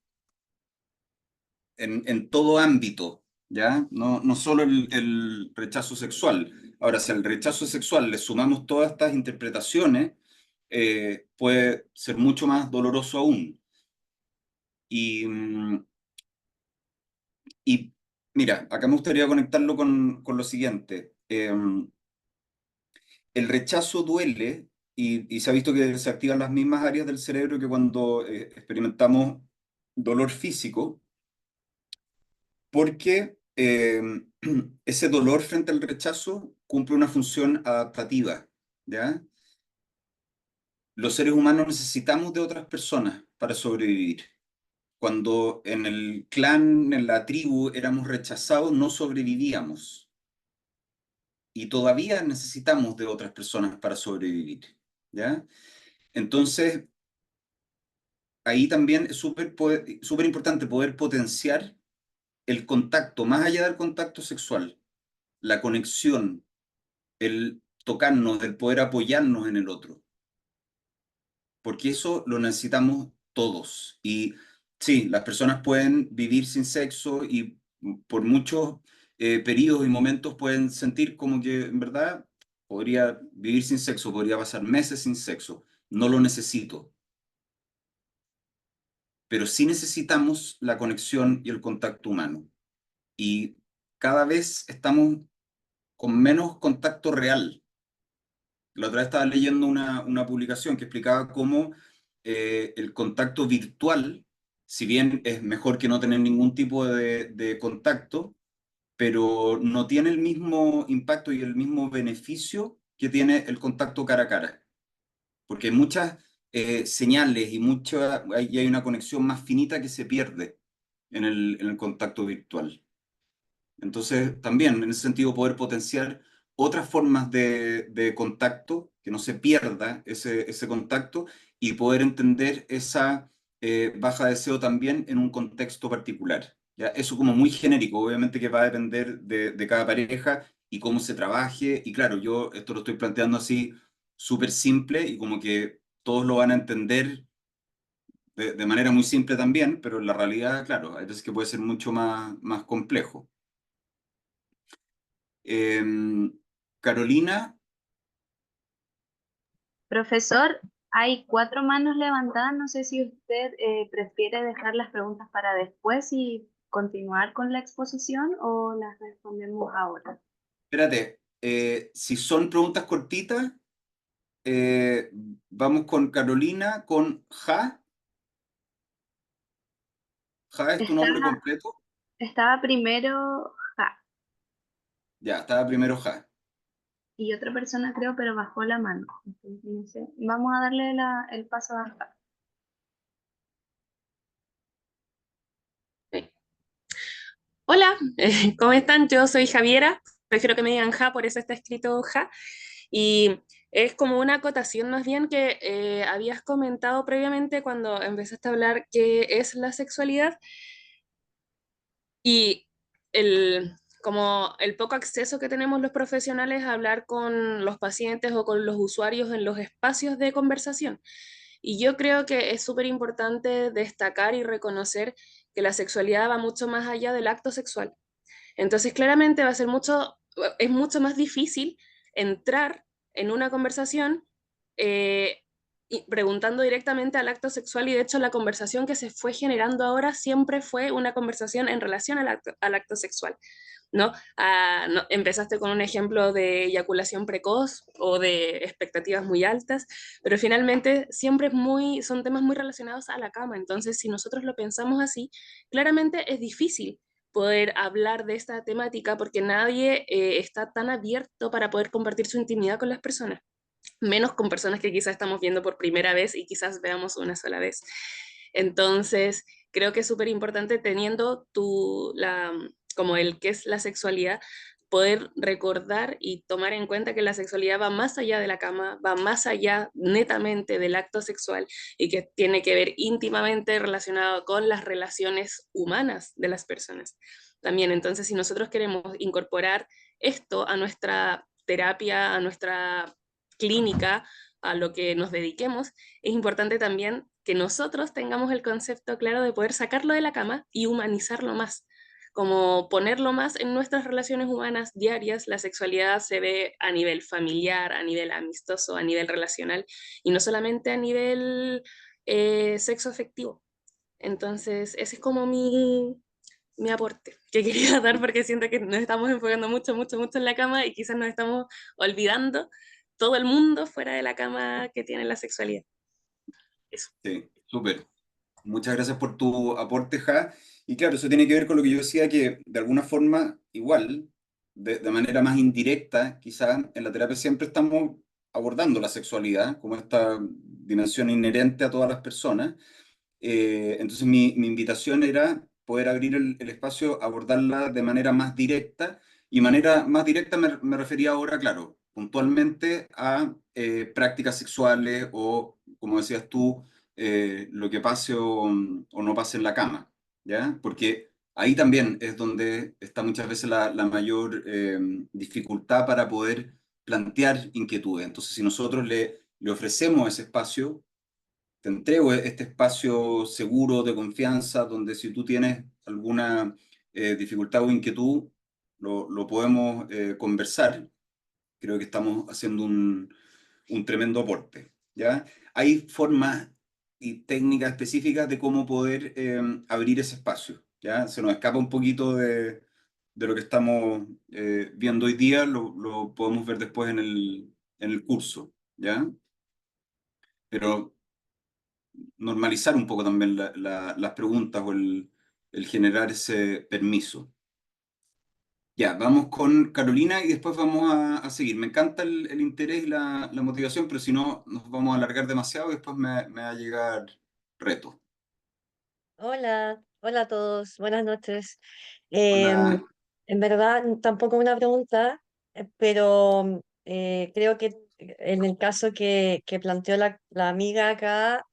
en todo ámbito, ¿ya? No solo el rechazo sexual. Ahora, si al rechazo sexual le sumamos todas estas interpretaciones, puede ser mucho más doloroso aún. Y, y mira, acá me gustaría conectarlo con lo siguiente. El rechazo duele y se ha visto que se activan las mismas áreas del cerebro que cuando experimentamos dolor físico, porque ese dolor frente al rechazo cumple una función adaptativa, ¿ya? Los seres humanos necesitamos de otras personas para sobrevivir. Cuando en el clan, en la tribu, éramos rechazados, no sobrevivíamos. Y todavía necesitamos de otras personas para sobrevivir, ¿ya? Entonces, ahí también es súper importante poder potenciar el contacto, más allá del contacto sexual, la conexión, el tocarnos, el poder apoyarnos en el otro, porque eso lo necesitamos todos. Y sí, las personas pueden vivir sin sexo y por muchos periodos y momentos pueden sentir como que en verdad podría vivir sin sexo, podría pasar meses sin sexo, no lo necesito, pero sí necesitamos la conexión y el contacto humano. Y cada vez estamos con menos contacto real. La otra vez estaba leyendo una publicación que explicaba cómo el contacto virtual, si bien es mejor que no tener ningún tipo de contacto, pero no tiene el mismo impacto y el mismo beneficio que tiene el contacto cara a cara, porque hay muchas señales y hay una conexión más finita que se pierde en el contacto virtual. Entonces, también en ese sentido, poder potenciar otras formas de contacto, que no se pierda ese contacto y poder entender esa baja de deseo también en un contexto particular. ¿Ya? Eso como muy genérico, obviamente que va a depender de cada pareja y cómo se trabaje. Y claro, yo esto lo estoy planteando así súper simple y como que todos lo van a entender de manera muy simple también, pero en la realidad, claro, hay veces que puede ser mucho más complejo. Em, Carolina, Profesor, hay 4 manos levantadas. No sé si usted prefiere dejar las preguntas para después y continuar con la exposición o las respondemos ahora. espérate, si son preguntas cortitas, eh, vamos con Carolina, con Ja. Ja es tu nombre Estaba, completo. estaba primero Ja. Ya, estaba primero Ja. y otra persona creo, pero bajó la mano. Entonces, no sé. Vamos a darle el paso a Rafa. Sí. Hola, ¿cómo están? Yo soy Javiera, prefiero que me digan Ja, por eso está escrito Ja, y es como una acotación más bien que habías comentado previamente cuando empezaste a hablar qué es la sexualidad y como el poco acceso que tenemos los profesionales a hablar con los pacientes o con los usuarios en los espacios de conversación. Y yo creo que es súper importante destacar y reconocer que la sexualidad va mucho más allá del acto sexual. Entonces, claramente es mucho más difícil entrar en una conversación y preguntando directamente al acto sexual, y de hecho la conversación que se fue generando ahora siempre fue una conversación en relación al acto sexual, ¿no? No, empezaste con un ejemplo de eyaculación precoz o de expectativas muy altas, pero finalmente siempre son temas muy relacionados a la cama. Entonces, si nosotros lo pensamos así, claramente es difícil poder hablar de esta temática porque nadie está tan abierto para poder compartir su intimidad con las personas, menos con personas que quizás estamos viendo por primera vez y quizás veamos una sola vez. Entonces, creo que es súper importante teniendo como el qué es la sexualidad, poder recordar y tomar en cuenta que la sexualidad va más allá de la cama, va más allá netamente del acto sexual y que tiene que ver íntimamente relacionado con las relaciones humanas de las personas. También, entonces, si nosotros queremos incorporar esto a nuestra terapia, a nuestra clínica, a lo que nos dediquemos, es importante también que nosotros tengamos el concepto claro de poder sacarlo de la cama y humanizarlo más, como ponerlo más en nuestras relaciones humanas diarias. La sexualidad se ve a nivel familiar, a nivel amistoso, a nivel relacional, y no solamente a nivel sexo afectivo. Entonces, ese es como mi aporte que quería dar, porque siento que nos estamos enfocando mucho, mucho, mucho en la cama y quizás nos estamos olvidando todo el mundo fuera de la cama que tiene la sexualidad. Eso. Sí, súper. Muchas gracias por tu aporte, Ja. Y claro, eso tiene que ver con lo que yo decía, que de alguna forma, igual, de manera más indirecta, quizás en la terapia siempre estamos abordando la sexualidad como esta dimensión inherente a todas las personas. Entonces mi invitación era poder abrir el espacio, abordarla de manera más directa, y manera más directa me refería ahora, claro, puntualmente a prácticas sexuales o, como decías tú, lo que pase o no pase en la cama, ¿ya? Porque ahí también es donde está muchas veces la mayor dificultad para poder plantear inquietudes. Entonces, si nosotros le ofrecemos ese espacio, te entrego este espacio seguro de confianza donde si tú tienes alguna dificultad o inquietud, lo podemos conversar. Creo que estamos haciendo un tremendo aporte, ¿ya? Hay formas y técnicas específicas de cómo poder abrir ese espacio, ¿ya? Se nos escapa un poquito de lo que estamos viendo hoy día, lo podemos ver después en el curso, ¿ya? Pero normalizar un poco también las preguntas o el generar ese permiso. Ya, vamos con Carolina y después vamos a seguir. Me encanta el interés y la motivación, pero si no, nos vamos a alargar demasiado y después me va a llegar reto. Hola, hola a todos, buenas noches. Em, Hola. en verdad, tampoco una pregunta, pero creo que en el caso que planteó la amiga acá,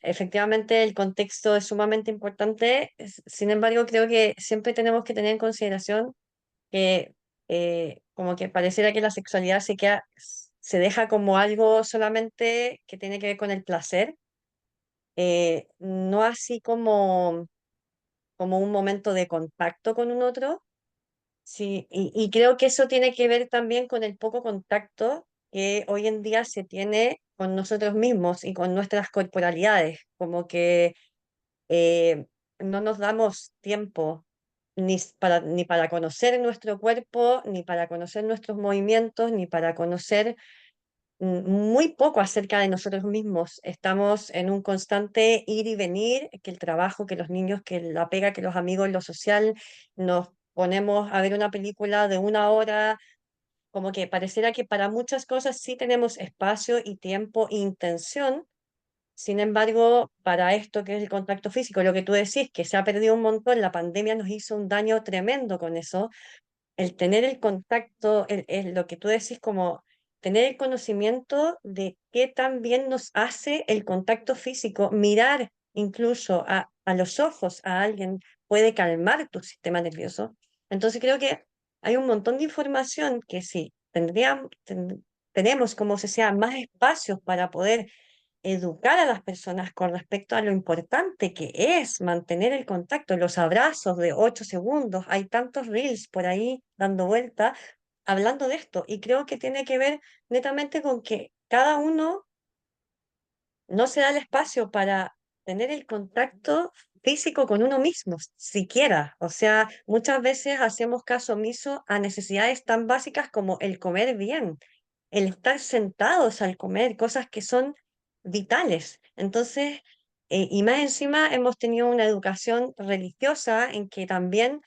efectivamente el contexto es sumamente importante. Sin embargo, creo que siempre tenemos que tener en consideración que como que pareciera que la sexualidad se deja como algo solamente que tiene que ver con el placer, no así como un momento de contacto con un otro. Sí, y creo que eso tiene que ver también con el poco contacto que hoy en día se tiene con nosotros mismos y con nuestras corporalidades, como que eh, no nos damos tiempo ni para conocer nuestro cuerpo, ni para conocer nuestros movimientos, ni para conocer muy poco acerca de nosotros mismos. Estamos en un constante ir y venir, que el trabajo, que los niños, que la pega, que los amigos, lo social. Nos ponemos a ver una película de una hora como que pareciera que para muchas cosas sí tenemos espacio y tiempo e intención. Sin embargo, para esto que es el contacto físico, lo que tú decís, que se ha perdido un montón, la pandemia nos hizo un daño tremendo con eso, el tener el contacto, lo que tú decís, como tener el conocimiento de qué tan bien nos hace el contacto físico, mirar incluso a los ojos a alguien puede calmar tu sistema nervioso. Entonces creo que hay un montón de información que si tenemos como se sea más espacios para poder educar a las personas con respecto a lo importante que es mantener el contacto, los abrazos de 8 segundos. Hay tantos reels por ahí dando vuelta hablando de esto y creo que tiene que ver netamente con que cada uno no se da el espacio para tener el contacto físico con uno mismo, siquiera. O sea, muchas veces hacemos caso omiso a necesidades tan básicas como el comer bien, el estar sentados al comer, cosas que son vitales. Entonces, y más encima hemos tenido una educación religiosa en que también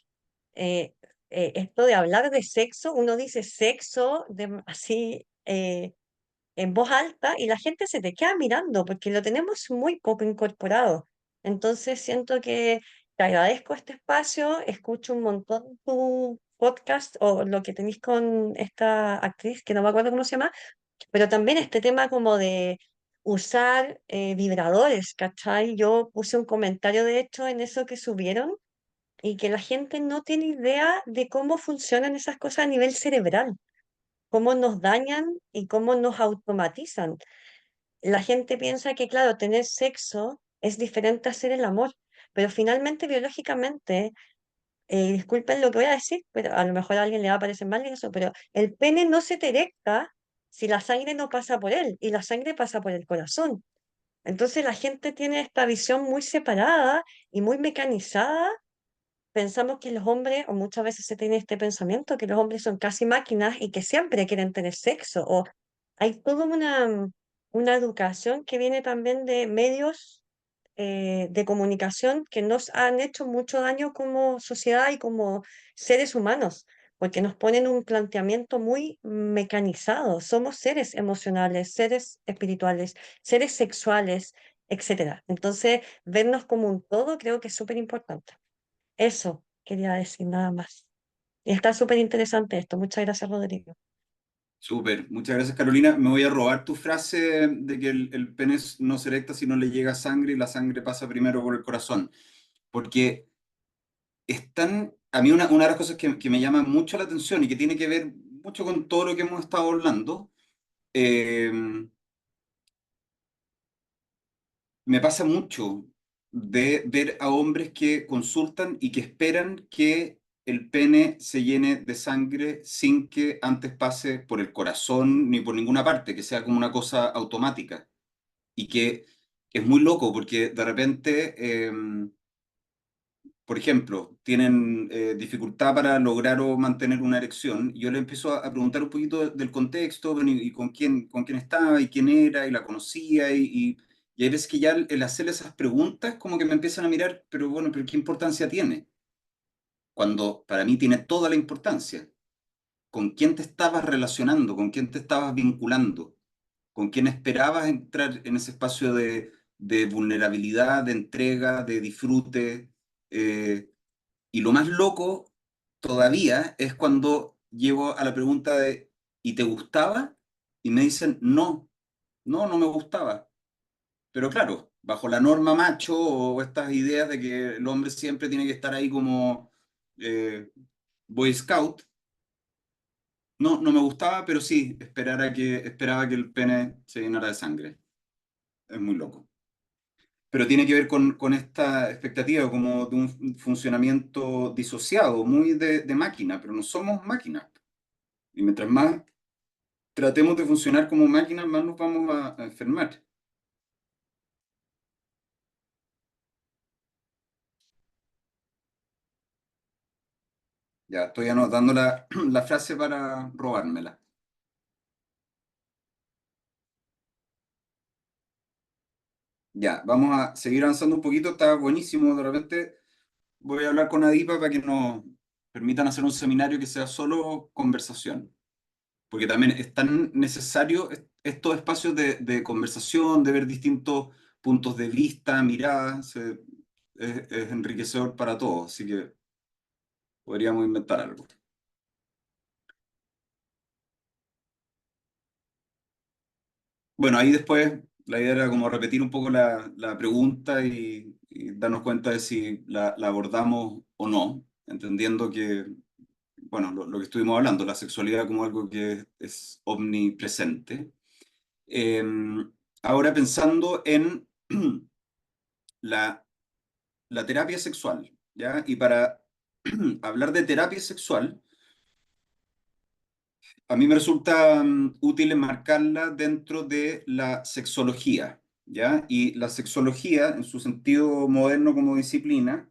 esto de hablar de sexo, uno dice sexo así en voz alta y la gente se te queda mirando porque lo tenemos muy poco incorporado. Entonces siento que te agradezco este espacio, escucho un montón tu podcast o lo que tenéis con esta actriz, que no me acuerdo cómo se llama, pero también este tema como de usar vibradores, ¿cachai? Yo puse un comentario de hecho en eso que subieron y que la gente no tiene idea de cómo funcionan esas cosas a nivel cerebral, cómo nos dañan y cómo nos automatizan. La gente piensa que, claro, tener sexo es diferente a hacer el amor, pero finalmente biológicamente, disculpen lo que voy a decir, pero a lo mejor a alguien le va a parecer mal eso, pero el pene no se te erecta si la sangre no pasa por él y la sangre pasa por el corazón. Entonces la gente tiene esta visión muy separada y muy mecanizada. Pensamos que los hombres, o muchas veces se tiene este pensamiento, que los hombres son casi máquinas y que siempre quieren tener sexo, o hay toda una educación que viene también de medios de comunicación que nos han hecho mucho daño como sociedad y como seres humanos, porque nos ponen un planteamiento muy mecanizado. Somos seres emocionales, seres espirituales, seres sexuales, etcétera. Entonces, vernos como un todo creo que es súper importante. Eso quería decir nada más. Y está súper interesante esto. Muchas gracias, Rodrigo. Súper, muchas gracias Carolina. Me voy a robar tu frase de que el pene no se erecta si no le llega sangre y la sangre pasa primero por el corazón, porque a mí una de las cosas que me llama mucho la atención y que tiene que ver mucho con todo lo que hemos estado hablando, eh, me pasa mucho de ver a hombres que consultan y que esperan que el pene se llene de sangre sin que antes pase por el corazón ni por ninguna parte, que sea como una cosa automática. Y que es muy loco porque de repente, por ejemplo, tienen dificultad para lograr o mantener una erección. Y yo le empiezo a preguntar un poquito del contexto, bueno, y con quién estaba y quién era y la conocía. Y hay veces que ya el hacerle esas preguntas como que me empiezan a mirar, pero bueno, pero ¿qué importancia tiene? Cuando para mí tiene toda la importancia. ¿Con quién te estabas relacionando? ¿Con quién te estabas vinculando? ¿Con quién esperabas entrar en ese espacio de vulnerabilidad, de entrega, de disfrute? Y lo más loco todavía es cuando llego a la pregunta de ¿y te gustaba? Y me dicen no, no me gustaba. Pero claro, bajo la norma macho o estas ideas de que el hombre siempre tiene que estar ahí como eh, Boy Scout, no me gustaba, pero sí, esperaba que el pene se llenara de sangre. Es muy loco. Pero tiene que ver con esta expectativa como de un funcionamiento disociado, muy de máquina, pero no somos máquinas. Y mientras más tratemos de funcionar como máquinas, más nos vamos a enfermar. Ya estoy anotando la frase para robármela. Ya, vamos a seguir avanzando un poquito, está buenísimo. De repente voy a hablar con Adipa para que nos permitan hacer un seminario que sea solo conversación. porque también es tan necesario estos espacios de conversación, de ver distintos puntos de vista, miradas, es enriquecedor para todos, así que podríamos inventar algo. Bueno, ahí después la idea era como repetir un poco la pregunta y darnos cuenta de si la abordamos o no, entendiendo que, bueno, lo que estuvimos hablando, la sexualidad como algo que es omnipresente. Ahora pensando en la, la terapia sexual, ¿ya? Y para hablar de terapia sexual, a mí me resulta útil enmarcarla dentro de la sexología, ¿ya? Y la sexología, en su sentido moderno como disciplina,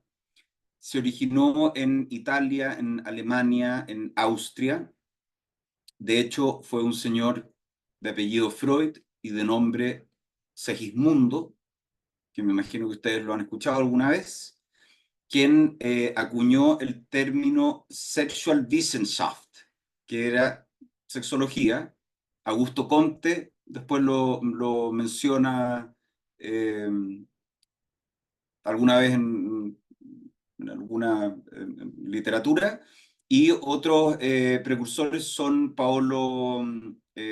se originó en Italia, en Alemania, en Austria. De hecho, fue un señor de apellido Freud y de nombre Segismundo, que me imagino que ustedes lo han escuchado alguna vez, quien acuñó el término Sexual Wissenschaft, que era sexología. Augusto Comte después lo menciona eh, alguna vez en alguna literatura, y otros precursores son Paolo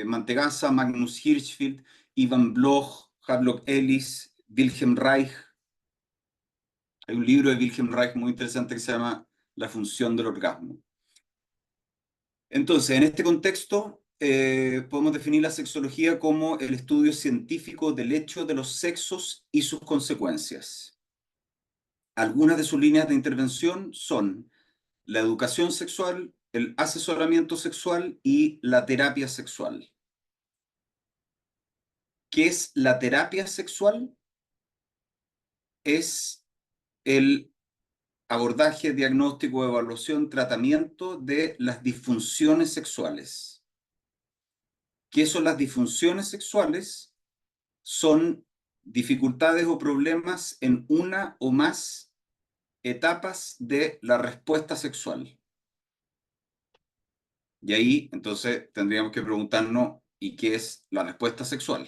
Mantegazza, Magnus Hirschfeld, Ivan Bloch, Havelock Ellis, Wilhelm Reich. Hay un libro de Wilhelm Reich muy interesante que se llama La función del orgasmo. Entonces, en este contexto, podemos definir la sexología como el estudio científico del hecho de los sexos y sus consecuencias. Algunas de sus líneas de intervención son la educación sexual, el asesoramiento sexual y la terapia sexual. ¿Qué es la terapia sexual? Es el abordaje, diagnóstico, evaluación, tratamiento de las disfunciones sexuales. ¿Qué son las disfunciones sexuales? Son dificultades o problemas en una o más etapas de la respuesta sexual. Y ahí, entonces, tendríamos que preguntarnos, ¿y qué es la respuesta sexual?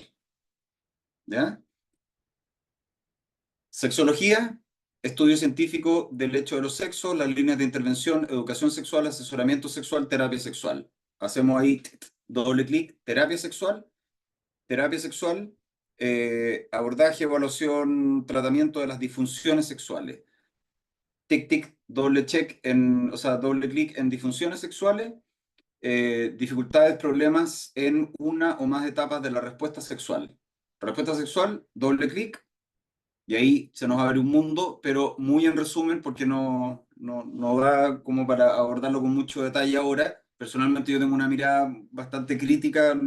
¿Ya? Sexología, estudio científico del hecho de los sexos, las líneas de intervención, educación sexual, asesoramiento sexual, terapia sexual. Hacemos ahí doble clic, terapia sexual, abordaje, evaluación, tratamiento de las disfunciones sexuales. Tic, tic, doble check, doble clic en disfunciones sexuales, dificultades, problemas en una o más etapas de la respuesta sexual. Respuesta sexual, doble clic, y ahí se nos abre un mundo, pero muy en resumen, porque no da como para abordarlo con mucho detalle ahora. Personalmente yo tengo una mirada bastante crítica,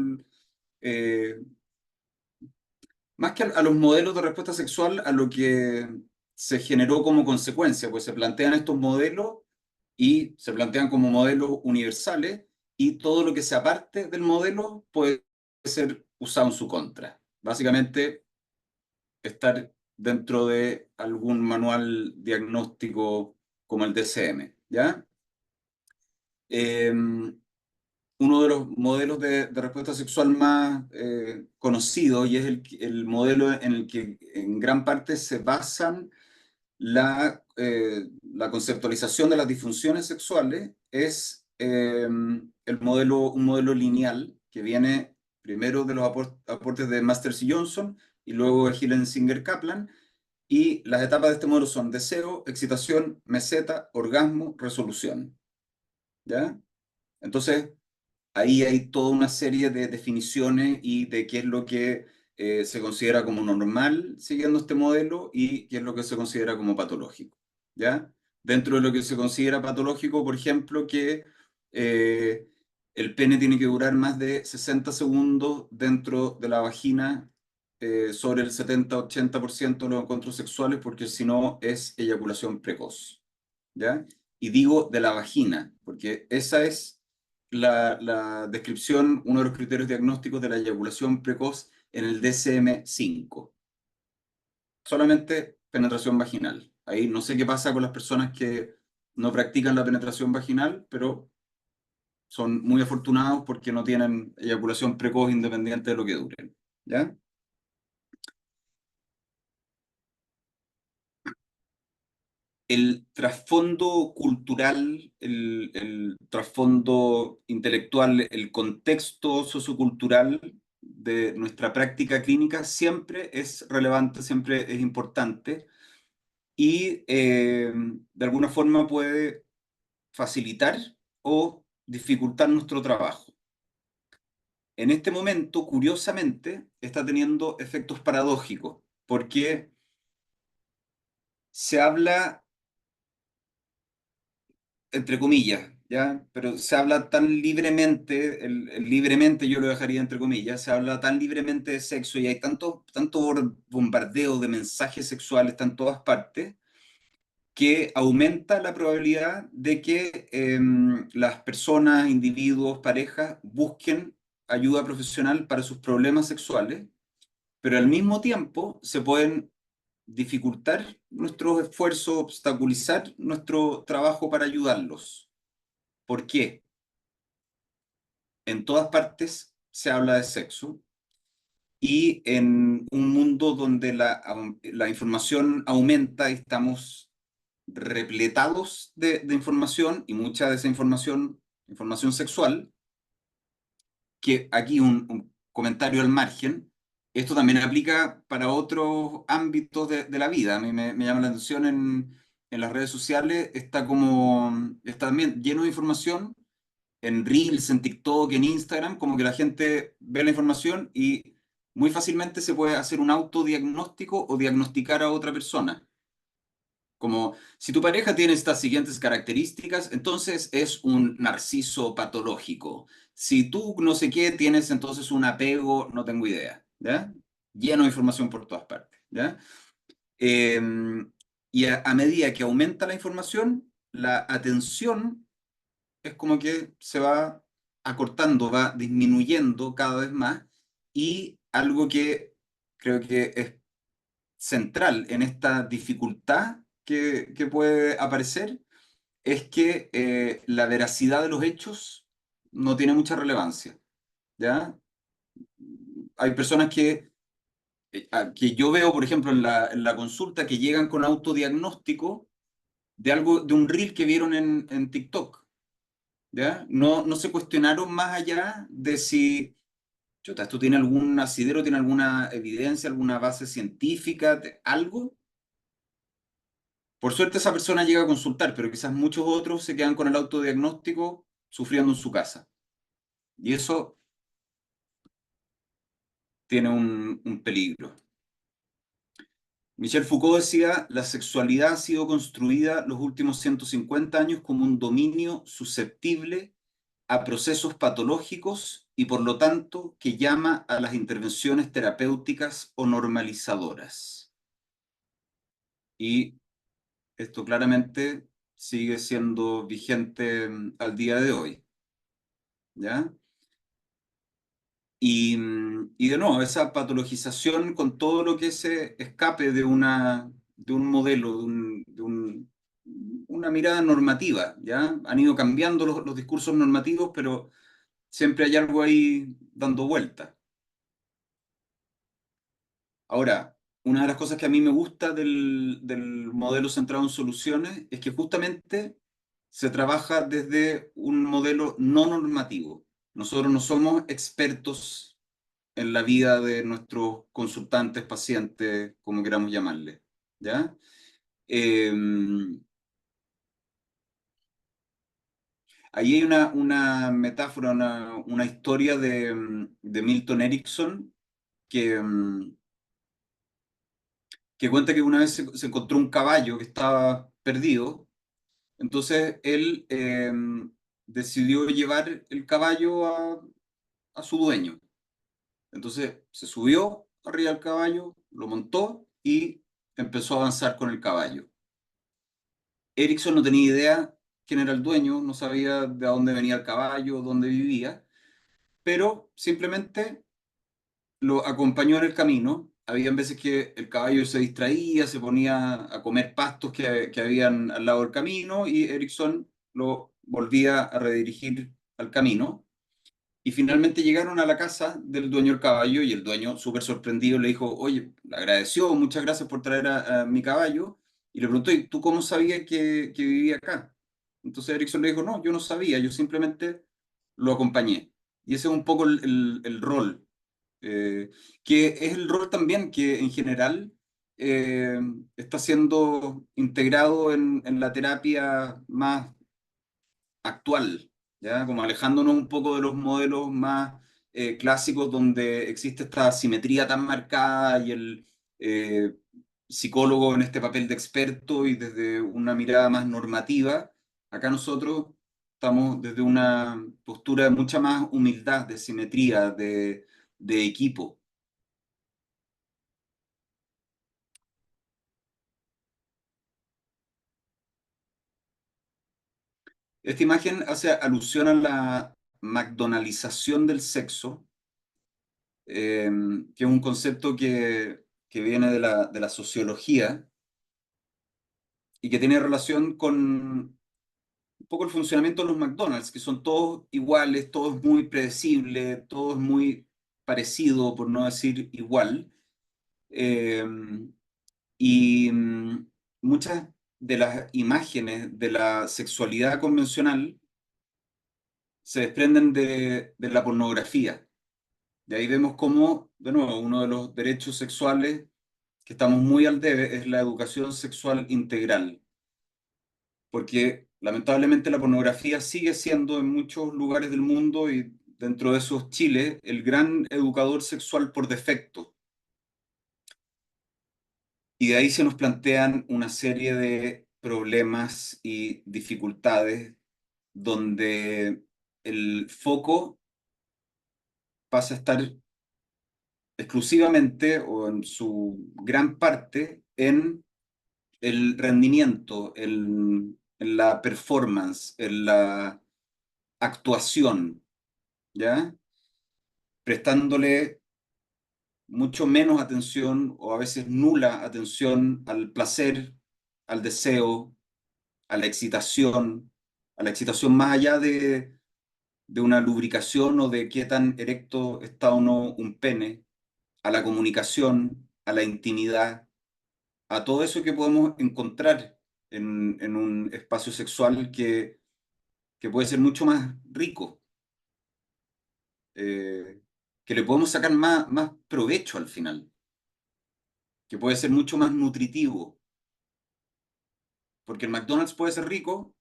eh, más que a los modelos de respuesta sexual, a lo que se generó como consecuencia, pues se plantean estos modelos y se plantean como modelos universales, y todo lo que se aparte del modelo puede ser usado en su contra. Básicamente, estar dentro de algún manual diagnóstico como el DSM, ¿ya? Uno de los modelos de respuesta sexual más conocidos, y es el modelo en el que en gran parte se basan la conceptualización de las disfunciones sexuales, es un modelo lineal que viene primero de los aportes de Masters y Johnson y luego de Hillensinger-Kaplan, y las etapas de este modelo son deseo, excitación, meseta, orgasmo, resolución, ¿ya? Entonces, ahí hay toda una serie de definiciones y de qué es lo que se considera como normal siguiendo este modelo y qué es lo que se considera como patológico, ¿ya? Dentro de lo que se considera patológico, por ejemplo, que eh, el pene tiene que durar más de 60 segundos dentro de la vagina, sobre el 70-80% de los encuentros sexuales, porque si no es eyaculación precoz, ¿ya? Y digo de la vagina, porque esa es la descripción, uno de los criterios diagnósticos de la eyaculación precoz en el DSM-5. Solamente penetración vaginal. Ahí no sé qué pasa con las personas que no practican la penetración vaginal, pero son muy afortunados porque no tienen eyaculación precoz independiente de lo que duren, ¿ya? El trasfondo cultural, el trasfondo intelectual, el contexto sociocultural de nuestra práctica clínica siempre es relevante, siempre es importante y de alguna forma puede facilitar o dificultar nuestro trabajo. En este momento, curiosamente, está teniendo efectos paradójicos, porque se habla, entre comillas, ¿ya? Pero se habla tan libremente, el libremente yo lo dejaría entre comillas, se habla tan libremente de sexo y hay tanto bombardeo de mensajes sexuales en todas partes, que aumenta la probabilidad de que las personas, individuos, parejas busquen ayuda profesional para sus problemas sexuales, pero al mismo tiempo se pueden dificultar nuestros esfuerzos, obstaculizar nuestro trabajo para ayudarlos. ¿Por qué? En todas partes se habla de sexo y en un mundo donde la información aumenta y estamos repletados de información y mucha de esa información sexual, que aquí un comentario al margen, esto también aplica para otros ámbitos de la vida. A mí me llama la atención en las redes sociales, está también lleno de información, en Reels, en TikTok, en Instagram, como que la gente ve la información y muy fácilmente se puede hacer un autodiagnóstico o diagnosticar a otra persona. Como si tu pareja tiene estas siguientes características, entonces es un narciso patológico. Si tú no sé qué tienes, entonces un apego, no tengo idea, ¿ya? Lleno de información por todas partes, ¿ya? Eh, y a medida que aumenta la información, la atención es como que se va acortando, va disminuyendo cada vez más y algo que creo que es central en esta dificultad que puede aparecer es que la veracidad de los hechos no tiene mucha relevancia, ¿ya? Hay personas que yo veo, por ejemplo, en la consulta que llegan con autodiagnóstico de un reel que vieron en TikTok, ¿ya? No se cuestionaron más allá de si, chuta, esto tiene algún asidero, tiene alguna evidencia, alguna base científica, algo. Por suerte esa persona llega a consultar, pero quizás muchos otros se quedan con el autodiagnóstico sufriendo en su casa. Y eso tiene un peligro. Michel Foucault decía, la sexualidad ha sido construida los últimos 150 años como un dominio susceptible a procesos patológicos y por lo tanto que llama a las intervenciones terapéuticas o normalizadoras. Y esto claramente sigue siendo vigente al día de hoy, ¿ya? Y de nuevo, esa patologización con todo lo que se escape de un modelo, una mirada normativa, ¿ya? Han ido cambiando los discursos normativos, pero siempre hay algo ahí dando vuelta. Ahora, una de las cosas que a mí me gusta del modelo centrado en soluciones es que justamente se trabaja desde un modelo no normativo. Nosotros no somos expertos en la vida de nuestros consultantes, pacientes, como queramos llamarle, ¿ya? Eh, Ahí hay una metáfora, una historia de Milton Erickson que, que cuenta que una vez se encontró un caballo que estaba perdido, entonces él decidió llevar el caballo a su dueño. Entonces se subió arriba del caballo, lo montó y empezó a avanzar con el caballo. Erickson no tenía idea quién era el dueño, no sabía de dónde venía el caballo, dónde vivía, pero simplemente lo acompañó en el camino. Habían veces que el caballo se distraía, se ponía a comer pastos que habían al lado del camino y Erickson lo volvía a redirigir al camino. Y finalmente llegaron a la casa del dueño del caballo y el dueño, súper sorprendido, le dijo, oye, le agradeció, muchas gracias por traer a mi caballo. Y le preguntó, ¿y tú cómo sabías que vivía acá? Entonces Erickson le dijo, no, yo no sabía, yo simplemente lo acompañé. Y ese es un poco el rol, que es el rol también que en general eh, está siendo integrado en la terapia más actual, ¿ya? Como alejándonos un poco de los modelos más clásicos donde existe esta simetría tan marcada y el eh, psicólogo en este papel de experto y desde una mirada más normativa. Acá nosotros estamos desde una postura de mucha más humildad, de simetría, de equipo. Esta imagen hace alusión a la McDonaldización del sexo, eh, que es un concepto que viene de la sociología y que tiene relación con un poco el funcionamiento de los McDonald's, que son todos iguales, todo es muy predecible, todo es muy parecido, por no decir igual. Eh, y muchas de las imágenes de la sexualidad convencional se desprenden de la pornografía. De ahí vemos cómo, de nuevo, uno de los derechos sexuales que estamos muy al debe es la educación sexual integral, porque lamentablemente la pornografía sigue siendo en muchos lugares del mundo y dentro de esos Chile el gran educador sexual por defecto. Y de ahí se nos plantean una serie de problemas y dificultades donde el foco pasa a estar exclusivamente o en su gran parte en el rendimiento, en la performance, en la actuación, ¿ya? Prestándole mucho menos atención o a veces nula atención al placer, al deseo, a la excitación más allá de una lubricación o de qué tan erecto está o no un pene, a la comunicación, a la intimidad, a todo eso que podemos encontrar en un espacio sexual que puede ser mucho más rico, que le podemos sacar más provecho al final, que puede ser mucho más nutritivo, porque el McDonald's puede ser rico,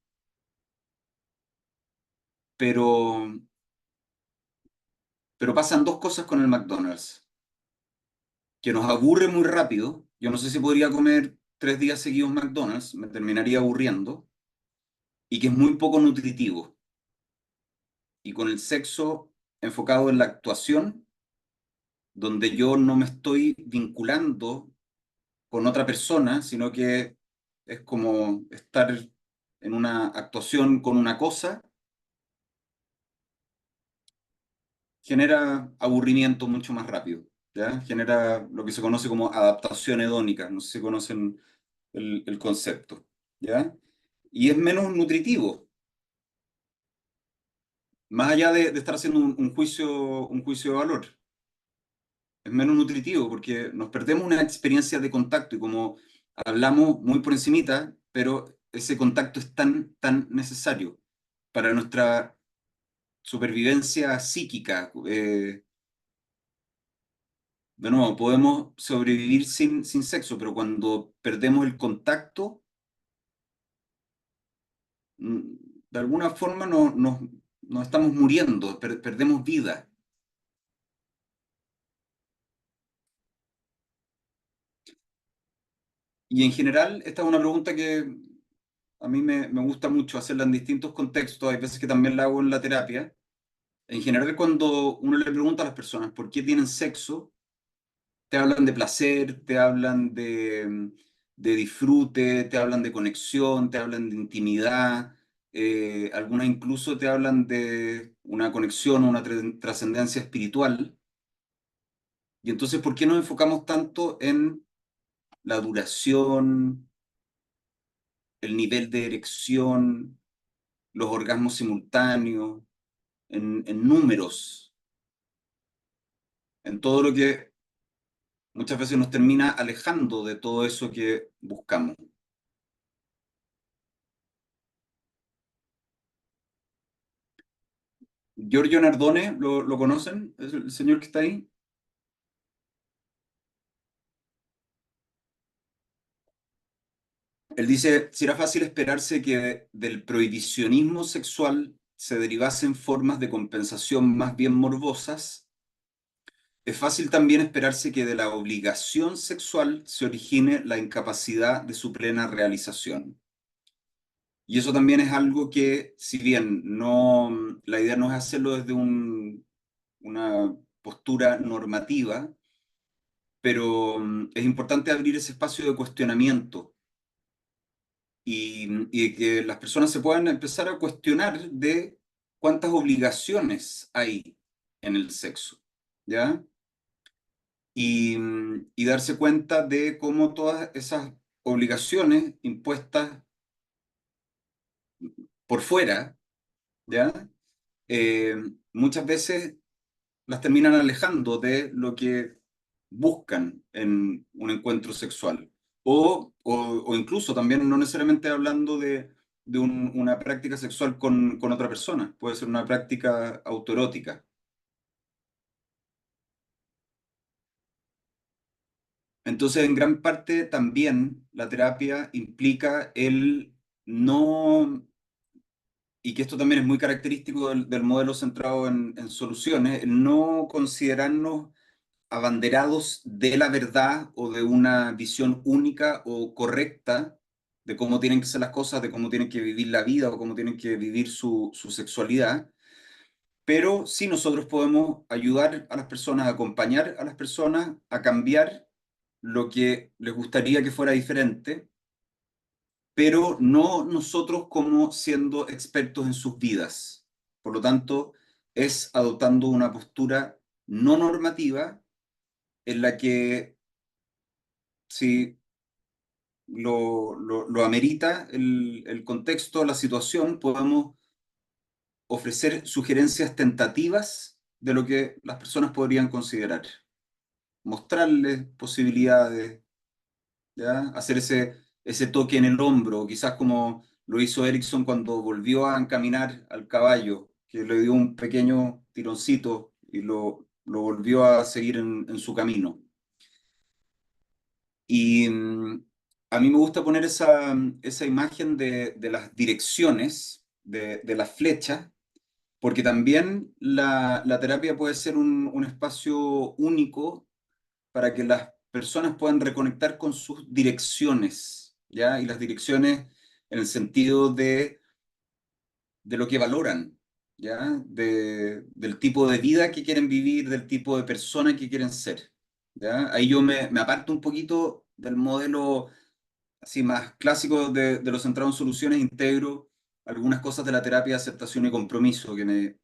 pero, pero pasan dos cosas con el McDonald's, que nos aburre muy rápido. Yo no sé si podría comer 3 días seguidos McDonald's, me terminaría aburriendo, y que es muy poco nutritivo. Y con el sexo enfocado en la actuación, donde yo no me estoy vinculando con otra persona, sino que es como estar en una actuación con una cosa, genera aburrimiento mucho más rápido, ¿ya? Genera lo que se conoce como adaptación hedónica, no sé si conocen el concepto, ¿ya? Y es menos nutritivo, más allá de estar haciendo un juicio de valor. Es menos nutritivo porque nos perdemos una experiencia de contacto y como hablamos muy por encimita, pero ese contacto es tan necesario para nuestra supervivencia psíquica. De nuevo, podemos sobrevivir sin sexo, pero cuando perdemos el contacto, mm, de alguna forma nos estamos muriendo, perdemos vida. Y en general, esta es una pregunta que a mí me gusta mucho hacerla en distintos contextos, hay veces que también la hago en la terapia. En general, cuando uno le pregunta a las personas por qué tienen sexo, te hablan de placer, te hablan de disfrute, te hablan de conexión, te hablan de intimidad, algunas incluso te hablan de una conexión o una trascendencia espiritual. Y entonces, ¿por qué nos enfocamos tanto en la duración, el nivel de erección, los orgasmos simultáneos? en números, en todo lo que muchas veces nos termina alejando de todo eso que buscamos. Giorgio Nardone, ¿lo conocen? ¿Es el señor que está ahí? Él dice, si era fácil esperarse que del prohibicionismo sexual se derivasen formas de compensación más bien morbosas, es fácil también esperarse que de la obligación sexual se origine la incapacidad de su plena realización. Y eso también es algo que, si bien no, la idea no es hacerlo desde una postura normativa, pero es importante abrir ese espacio de cuestionamiento y que las personas se puedan empezar a cuestionar de cuántas obligaciones hay en el sexo, ¿ya? Y darse cuenta de cómo todas esas obligaciones impuestas por fuera, ¿ya? Eh, Muchas veces las terminan alejando de lo que buscan en un encuentro sexual. O incluso también no necesariamente hablando de una práctica sexual con otra persona, puede ser una práctica autoerótica. Entonces, en gran parte también la terapia implica el no, y que esto también es muy característico del modelo centrado en soluciones, el no considerarnos abanderados de la verdad o de una visión única o correcta de cómo tienen que ser las cosas, de cómo tienen que vivir la vida o cómo tienen que vivir su sexualidad, pero sí nosotros podemos ayudar a las personas, acompañar a las personas a cambiar lo que les gustaría que fuera diferente, pero no nosotros como siendo expertos en sus vidas. Por lo tanto, es adoptando una postura no normativa en la que si lo amerita el contexto, la situación, podemos ofrecer sugerencias tentativas de lo que las personas podrían considerar. Mostrarles posibilidades, ¿ya? Hacer ese toque en el hombro, quizás como lo hizo Erickson cuando volvió a encaminar al caballo, que le dio un pequeño tironcito y lo volvió a seguir en su camino. Y a mí me gusta poner esa imagen de las direcciones, de las flechas, porque también la terapia puede ser un espacio único para que las personas puedan reconectar con sus direcciones, ¿ya? Y las direcciones en el sentido de lo que valoran, ¿ya? Del tipo de vida que quieren vivir, del tipo de persona que quieren ser, ¿ya? Ahí yo me aparto un poquito del modelo así más clásico de lo centrado en soluciones, integro algunas cosas de la terapia de aceptación y compromiso que me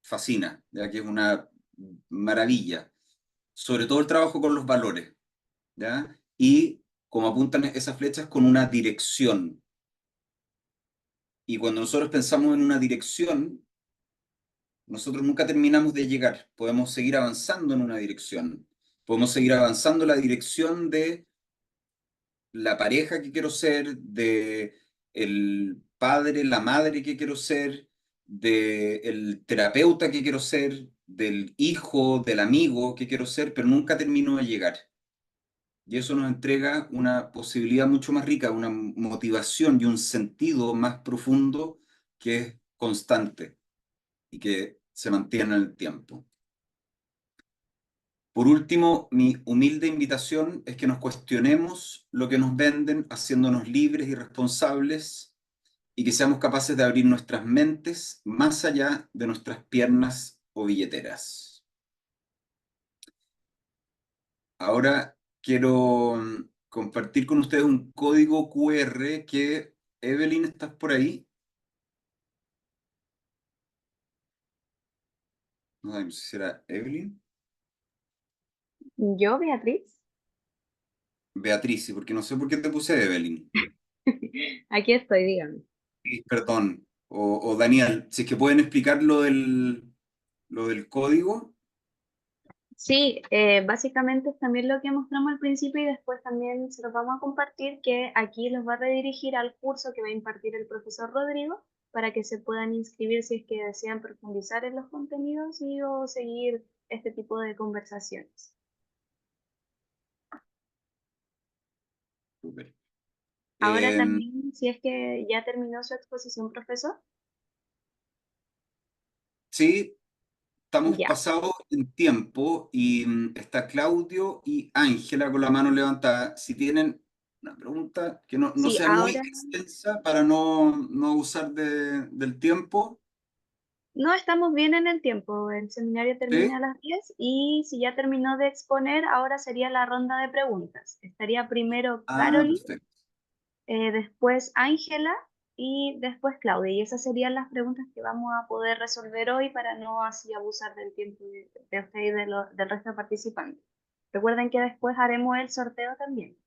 fascina, ya que es una maravilla. Sobre todo el trabajo con los valores, ¿ya? Y como apuntan esas flechas con una dirección. Y cuando nosotros pensamos en una dirección, nosotros nunca terminamos de llegar. Podemos seguir avanzando en una dirección. Podemos seguir avanzando en la dirección de la pareja que quiero ser, de el padre, la madre que quiero ser, de el terapeuta que quiero ser, del hijo, del amigo que quiero ser, pero nunca termino de llegar. Y eso nos entrega una posibilidad mucho más rica, una motivación y un sentido más profundo que es constante y que se mantiene en el tiempo. Por último, mi humilde invitación es que nos cuestionemos lo que nos venden, haciéndonos libres y responsables, y que seamos capaces de abrir nuestras mentes más allá de nuestras piernas o billeteras. Ahora quiero compartir con ustedes un código QR que, Evelyn, ¿estás por ahí? No sé si era Evelyn. Yo, Beatriz, Beatriz, sí, porque no sé por qué te puse Evelyn. aquí estoy, dígame. Sí, perdón. O Daniel, si es que pueden explicar lo del código. Sí, básicamente es también lo que mostramos al principio y después también se los vamos a compartir, que aquí los va a redirigir al curso que va a impartir el profesor Rodrigo para que se puedan inscribir si es que desean profundizar en los contenidos y o seguir este tipo de conversaciones. Súper. Ahora Em, también, si es que ya terminó su exposición, profesor. sí, estamos Ya. pasados en tiempo y está Claudio y Ángela con la mano levantada. Si tienen una pregunta que no Sí, sea muy ahora extensa para no usar del tiempo. no estamos bien en el tiempo. El seminario termina a ¿Sí? las 10 y si ya terminó de exponer, ahora sería la ronda de preguntas. Estaría primero Ah, Caroline, perfecto. después Ángela y después Claudia. Y esas serían las preguntas que vamos a poder resolver hoy para no así abusar del tiempo de usted y del resto de participantes. Recuerden que después haremos el sorteo también.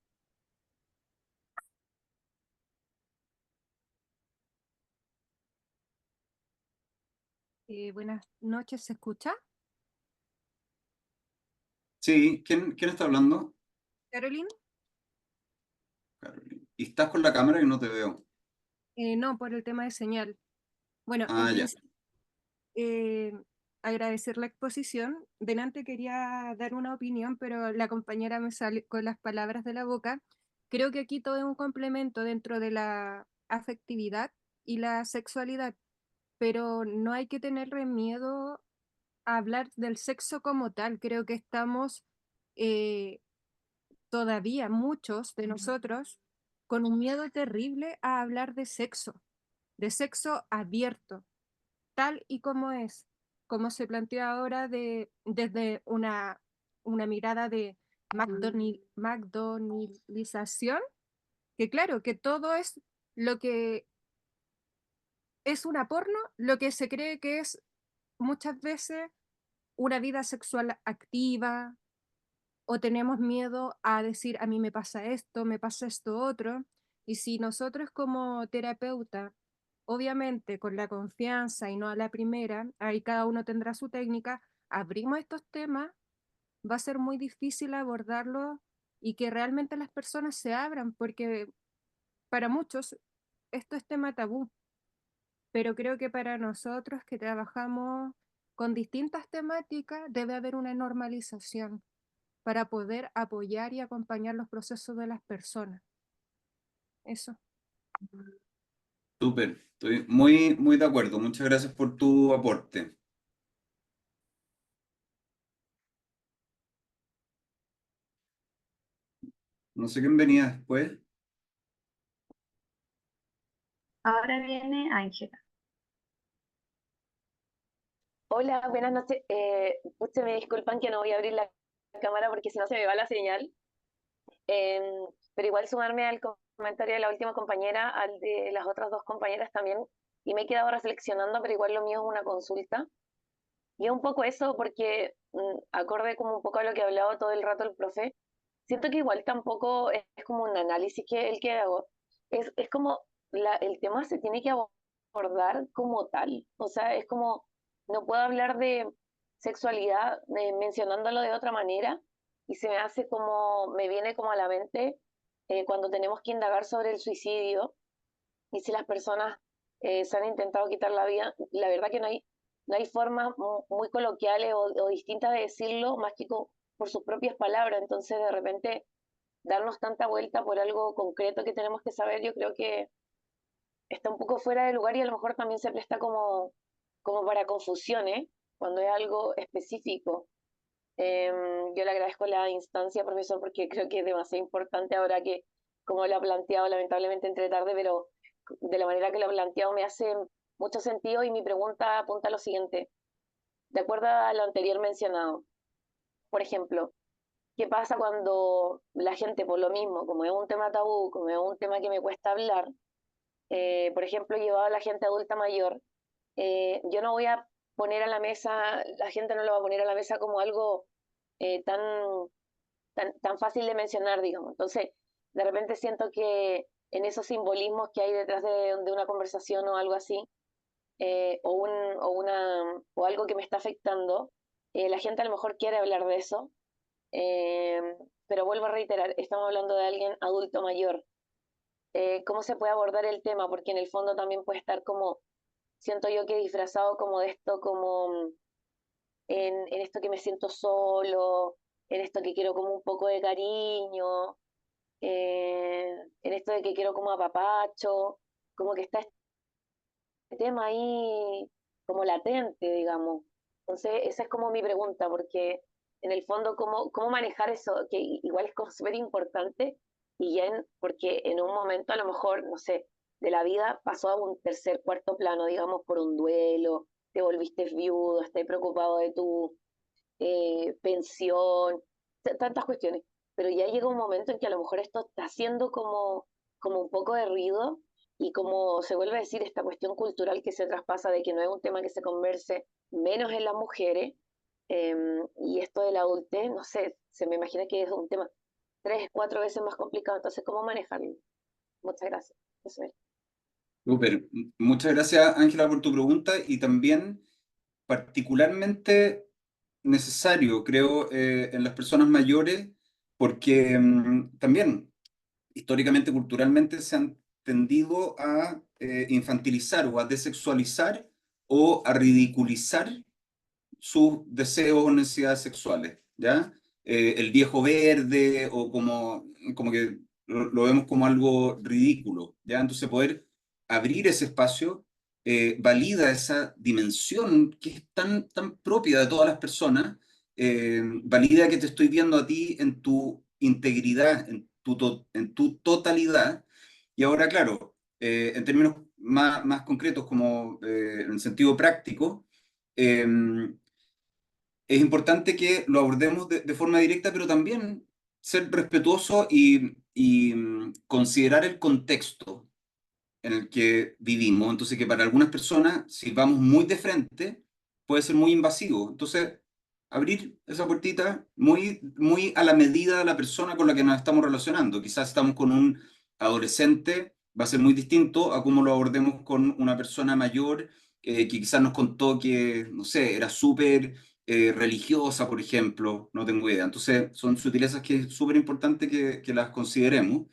Buenas noches, ¿se escucha? Sí, ¿quién está hablando? Caroline. Carolina. Y estás con la cámara y no te veo. No, por el tema de señal. Bueno, en Ah, ya. principio, eh, agradecer la exposición. Delante quería dar una opinión, pero la compañera me sale con las palabras de la boca. Creo que aquí todo es un complemento dentro de la afectividad y la sexualidad, pero no hay que tenerle miedo a hablar del sexo como tal. Creo que estamos eh, todavía muchos de nosotros con un miedo terrible a hablar de sexo abierto, tal y como se plantea ahora desde una mirada de McDonaldización, que claro, que todo es lo que es una porno, lo que se cree que es muchas veces una vida sexual activa, o tenemos miedo a decir, a mí me pasa esto otro, y si nosotros como terapeuta, obviamente con la confianza y no a la primera, ahí cada uno tendrá su técnica, abrimos estos temas, va a ser muy difícil abordarlos y que realmente las personas se abran, porque para muchos esto es tema tabú, pero creo que para nosotros que trabajamos con distintas temáticas debe haber una normalización para poder apoyar y acompañar los procesos de las personas. Eso. Súper. Estoy muy de acuerdo. Muchas gracias por tu aporte. No sé quién venía después. Ahora viene Ángela. Hola, buenas noches. Pucha, me disculpan que no voy a abrir la cámara porque si no se me va la señal. Em, pero igual sumarme al comentario de la última compañera, al de las otras dos compañeras también. Y me he quedado reflexionando, pero igual lo mío es una consulta. Y es un poco eso porque, acorde como un poco a lo que ha hablado todo el rato el profe, siento que igual tampoco es como un análisis que el que hago. Es como el tema se tiene que abordar como tal. O sea, es como, no puedo hablar de sexualidad mencionándolo de otra manera y se me hace como, me viene como a la mente cuando tenemos que indagar sobre el suicidio y si las personas se han intentado quitar la vida, la verdad que no hay formas muy coloquiales o distintas de decirlo más que por sus propias palabras. Entonces, de repente, darnos tanta vuelta por algo concreto que tenemos que saber, yo creo que está un poco fuera de lugar y a lo mejor también se presta como para confusiones cuando es algo específico. Yo le agradezco la instancia, profesor, porque creo que es demasiado importante ahora que, como lo ha planteado, lamentablemente entre tarde, pero de la manera que lo ha planteado me hace mucho sentido y mi pregunta apunta a lo siguiente. De acuerdo a lo anterior mencionado, por ejemplo, ¿qué pasa cuando la gente, por lo mismo, como es un tema tabú, como es un tema que me cuesta hablar, por ejemplo, llevado a la gente adulta mayor, yo no voy a poner a la mesa, la gente no lo va a poner a la mesa como algo eh, tan, tan fácil de mencionar, digamos. Entonces, de repente siento que en esos simbolismos que hay detrás de una conversación o algo así, o algo que me está afectando, la gente a lo mejor quiere hablar de eso, pero vuelvo a reiterar, estamos hablando de alguien adulto mayor. ¿Cómo se puede abordar el tema? Porque en el fondo también puede estar como, siento yo que disfrazado como de esto, como en esto que me siento solo, en esto que quiero como un poco de cariño, en esto de que quiero como apapacho, como que está este tema ahí como latente, digamos. Entonces, esa es como mi pregunta, porque en el fondo, ¿cómo manejar eso? Que igual es como súper importante, y ya porque en un momento a lo mejor, no sé, de la vida pasó a un tercer, cuarto plano, digamos, por un duelo, te volviste viudo, estás preocupado de tu pensión, tantas cuestiones. Pero ya llega un momento en que a lo mejor esto está haciendo como un poco de ruido, y como se vuelve a decir esta cuestión cultural que se traspasa de que no es un tema que se converse menos en las mujeres, y esto de la adultez, no sé, se me imagina que es un tema 3, 4 veces más complicado. Entonces, ¿cómo manejarlo? Muchas gracias. Eso es. Súper. Muchas gracias, Ángela, por tu pregunta y también particularmente necesario, creo, en las personas mayores, porque también históricamente, culturalmente, se han tendido a infantilizar o a desexualizar o a ridiculizar sus deseos o necesidades sexuales, ¿ya? El viejo verde o como que lo vemos como algo ridículo, ¿ya? Entonces poder abrir ese espacio valida esa dimensión que es tan propia de todas las personas, valida que te estoy viendo a ti en tu integridad, en tu totalidad, y ahora, claro, en términos más concretos, como en el sentido práctico, eh, es importante que lo abordemos de forma directa, pero también ser respetuoso y considerar el contexto en el que vivimos. Entonces, que para algunas personas, si vamos muy de frente, puede ser muy invasivo. Entonces, abrir esa puertita muy a la medida de la persona con la que nos estamos relacionando. Quizás estamos con un adolescente, va a ser muy distinto a cómo lo abordemos con una persona mayor que quizás nos contó que, no sé, era súper religiosa, por ejemplo, no tengo idea. Entonces, son sutilezas que es súper importante que las consideremos.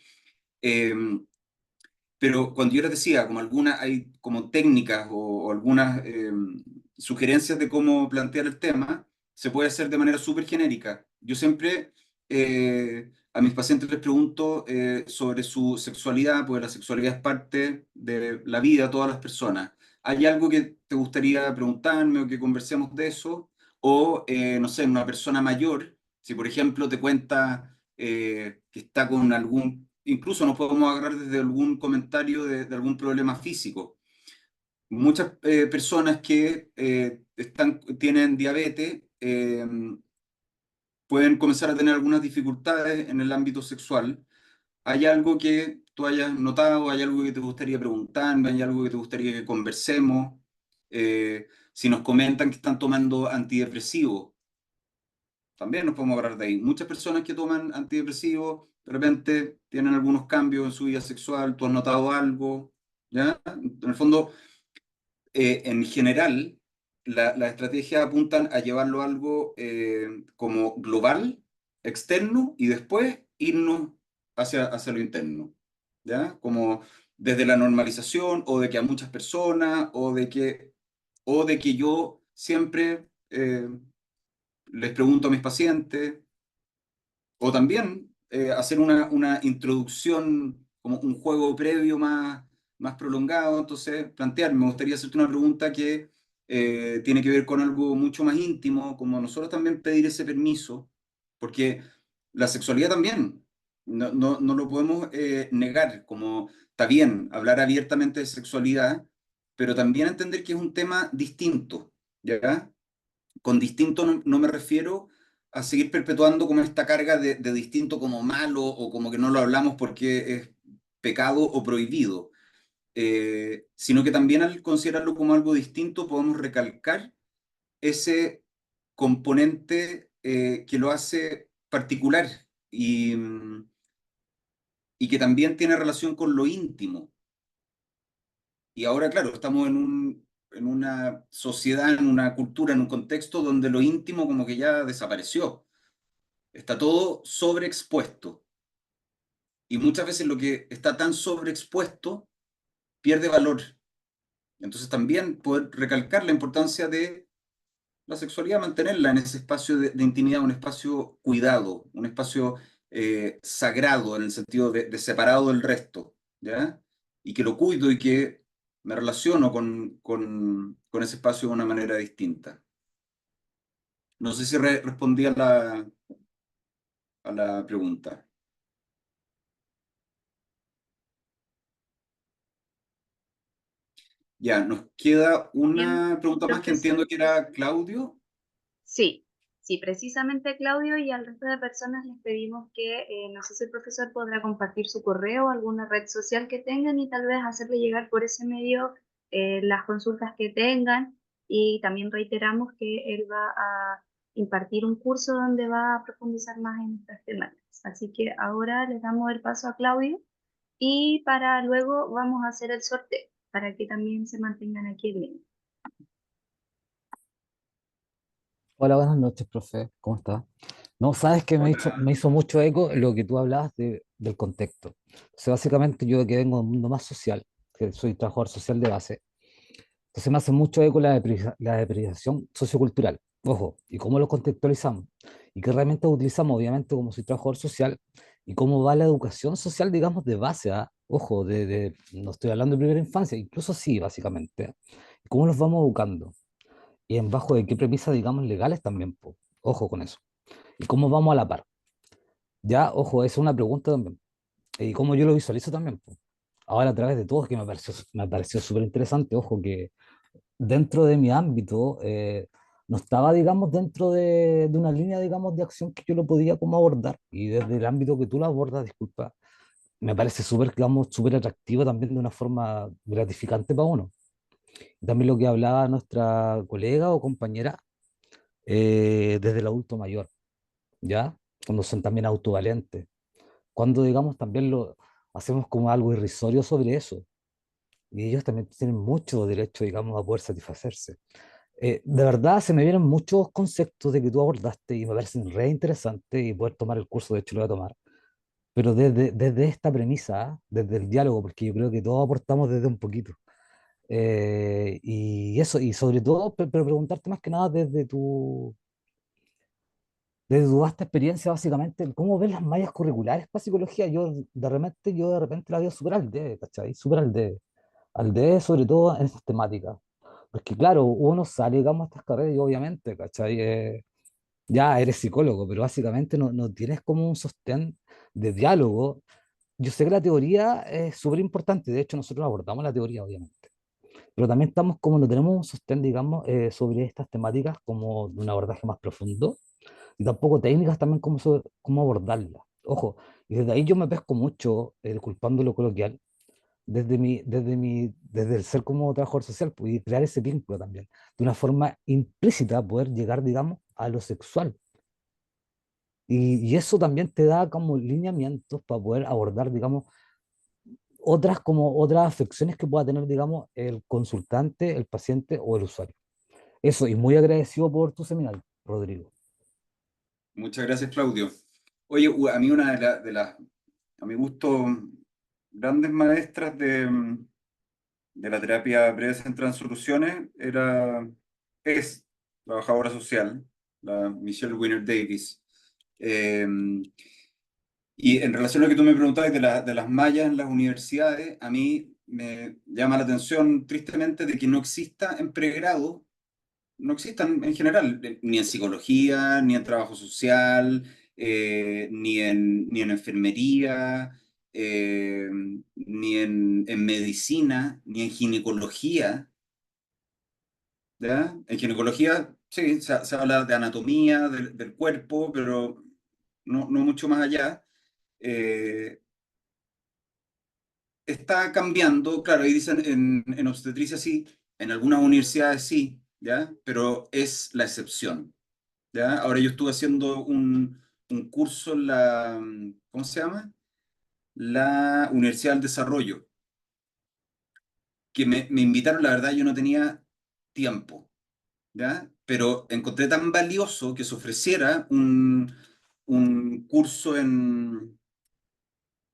Pero cuando yo les decía, como algunas, hay como técnicas o algunas sugerencias de cómo plantear el tema, se puede hacer de manera súper genérica. Yo siempre a mis pacientes les pregunto sobre su sexualidad, porque la sexualidad es parte de la vida de todas las personas. ¿Hay algo que te gustaría preguntarme o que conversemos de eso? O, no sé, una persona mayor, si por ejemplo te cuenta que está con incluso nos podemos agarrar desde algún comentario de algún problema físico. Muchas personas que tienen diabetes pueden comenzar a tener algunas dificultades en el ámbito sexual. ¿Hay algo que tú hayas notado? ¿Hay algo que te gustaría preguntarme? ¿Hay algo que te gustaría que conversemos? Si nos comentan que están tomando antidepresivos, también nos podemos agarrar de ahí. Muchas personas que toman antidepresivos de repente tienen algunos cambios en su vida sexual. ¿Tú has notado algo? ¿Ya? En el fondo, en general, las estrategias apuntan a llevarlo a algo como global, externo, y después irnos hacia lo interno. ¿Ya? Como desde la normalización, o de que a muchas personas, o de que yo siempre les pregunto a mis pacientes, o también hacer una introducción, como un juego previo más prolongado. Entonces, me gustaría hacerte una pregunta que tiene que ver con algo mucho más íntimo, como nosotros también pedir ese permiso, porque la sexualidad también, no lo podemos negar, como está bien hablar abiertamente de sexualidad, pero también entender que es un tema distinto, ¿ya? Con distinto no me refiero a seguir perpetuando como esta carga de distinto como malo o como que no lo hablamos porque es pecado o prohibido, sino que también al considerarlo como algo distinto podemos recalcar ese componente que lo hace particular y que también tiene relación con lo íntimo. Y ahora, claro, estamos en una sociedad, en una cultura, en un contexto donde lo íntimo como que ya desapareció. Está todo sobreexpuesto. Y muchas veces lo que está tan sobreexpuesto pierde valor. Entonces también poder recalcar la importancia de la sexualidad, mantenerla en ese espacio de intimidad, un espacio cuidado, un espacio sagrado en el sentido de separado del resto, ¿ya? Y que lo cuido y que me relaciono con ese espacio de una manera distinta. No sé si respondí a la pregunta. Ya, nos queda Bien, una pregunta más que profesor. entiendo que era Claudio. Sí, sí, precisamente Claudio y al resto de personas les pedimos que, no sé si el profesor podrá compartir su correo o alguna red social que tengan y tal vez hacerle llegar por ese medio las consultas que tengan y también reiteramos que él va a impartir un curso donde va a profundizar más en estas temáticas. Así que ahora le damos el paso a Claudio y para luego vamos a hacer el sorteo para que también se mantengan aquí en línea. Hola, buenas noches, profe. ¿Cómo está? No, sabes que Hola. me hizo mucho eco lo que tú hablabas del contexto. O sea, básicamente yo que vengo de un mundo más social, que soy trabajador social de base, entonces me hace mucho eco la deprivación sociocultural. Ojo, y cómo lo contextualizamos. Y qué herramientas utilizamos, obviamente, como soy trabajador social, y cómo va la educación social, digamos, de base, ¿ah? Ojo, no estoy hablando de primera infancia, incluso sí, básicamente. ¿Cómo los vamos educando? Y en bajo de qué premisas, digamos, legales también, po. Ojo con eso. ¿Y cómo vamos a la par? Ya, ojo, esa es una pregunta también. Y cómo yo lo visualizo también, po. Ahora, a través de todo, es que me pareció súper interesante, ojo, que dentro de mi ámbito, no estaba, digamos, dentro de una línea, digamos, de acción que yo lo podía como abordar. Y desde el ámbito que tú lo abordas, disculpa, me parece súper, digamos, súper atractivo también de una forma gratificante para uno. Y también lo que hablaba nuestra colega o compañera desde el adulto mayor, ¿ya? Cuando son también autovalentes. Cuando, digamos, también lo hacemos como algo irrisorio sobre eso. Y ellos también tienen mucho derecho, digamos, a poder satisfacerse. De verdad, se me vienen muchos conceptos de que tú abordaste y me parecen re interesantes y poder tomar el curso, de hecho lo voy a tomar. Pero desde esta premisa, ¿ah? Desde el diálogo, porque yo creo que todos aportamos desde un poquito. Y eso, y sobre todo, pero preguntarte más que nada desde tu vasta experiencia, básicamente, ¿cómo ves las mallas curriculares para psicología? Yo de repente la veo súper al debe, ¿cachai? Súper al debe, sobre todo en esas temáticas. Porque claro, uno sale, digamos, a estas carreras y obviamente, ¿cachai? Ya eres psicólogo, pero básicamente no tienes como un sostén de diálogo. Yo sé que la teoría es súper importante, de hecho nosotros abordamos la teoría, obviamente, pero también estamos como no tenemos un sostén, digamos, sobre estas temáticas como de un abordaje más profundo y tampoco técnicas también cómo abordarlas. Ojo, y desde ahí yo me pesco mucho, culpando lo coloquial, desde el ser como trabajador social, pues, y crear ese vínculo también, de una forma implícita poder llegar, digamos, a lo sexual. Y eso también te da como lineamientos para poder abordar, digamos, otras afecciones que pueda tener, digamos, el consultante, el paciente o el usuario. Eso, y muy agradecido por tu seminario, Rodrigo. Muchas gracias, Claudio. Oye, a mí una a mi gusto, grandes maestras de la terapia breve centrada en soluciones es trabajadora social, la Michelle Winner Davis. Eh, y en relación a lo que tú me preguntabas de las mallas en las universidades, a mí me llama la atención tristemente de que no exista en pregrado, no existan en general, ni en psicología, ni en trabajo social, ni en enfermería, ni en medicina, ni en ginecología, ¿ya? En ginecología, sí, se habla de anatomía del cuerpo, pero no mucho más allá. Eh, Está cambiando, claro, ahí dicen en obstetricia sí, en algunas universidades sí, ¿ya? Pero es la excepción. ¿Ya? Ahora yo estuve haciendo un curso en ¿cómo se llama? La Universidad del Desarrollo, que me invitaron, la verdad yo no tenía tiempo, ¿ya? Pero encontré tan valioso que se ofreciera un curso en...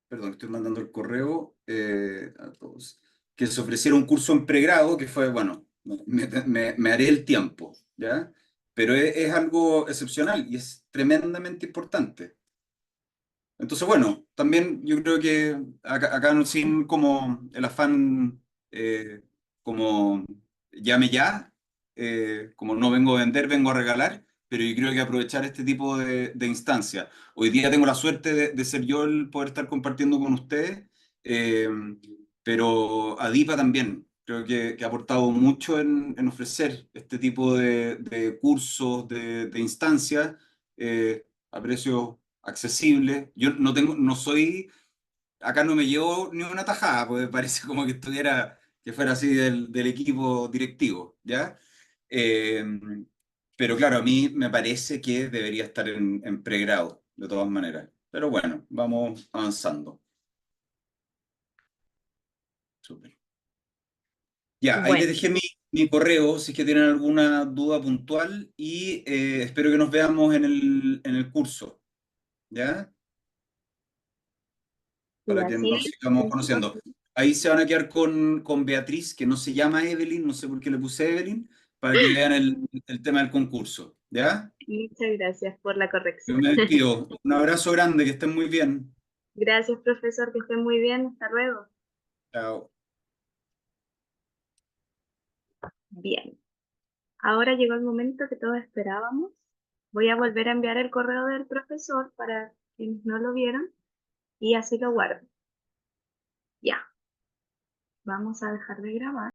Perdón, estoy mandando el correo a todos. Que se ofreciera un curso en pregrado, que fue, bueno, me haré el tiempo, ¿ya? Pero es algo excepcional y es tremendamente importante. Entonces, bueno, también yo creo que acá no sin como el afán, como llame ya, como no vengo a vender, vengo a regalar, pero yo creo que aprovechar este tipo de instancias. Hoy día tengo la suerte de ser yo el poder estar compartiendo con ustedes, eh, pero Adipa también creo que ha aportado mucho en ofrecer este tipo de cursos, de instancias, a precios accesible. Yo no tengo, no soy, acá no me llevo ni una tajada, porque parece como que estuviera, que fuera así del equipo directivo, ¿ya? Eh, pero claro, a mí me parece que debería estar en pregrado, de todas maneras. Pero bueno, vamos avanzando. Súper. Ya, ahí les Bueno, dejé mi correo si es que tienen alguna duda puntual y espero que nos veamos en el curso, ¿ya? Y Para que así nos es. sigamos conociendo. Entonces, Ahí se van a quedar con Beatriz, que no se llama Evelyn, no sé por qué le puse Evelyn, para que vean el tema del concurso. ¿Ya? muchas gracias por la Yo corrección. me despido. Un abrazo grande, que estén muy bien. Gracias, profesor, que esté muy bien. Hasta luego. Chao. Bien. Ahora llegó el momento que todos esperábamos. Voy a volver a enviar el correo del profesor para quienes no lo vieron y así lo guardo. Ya. Vamos a dejar de grabar.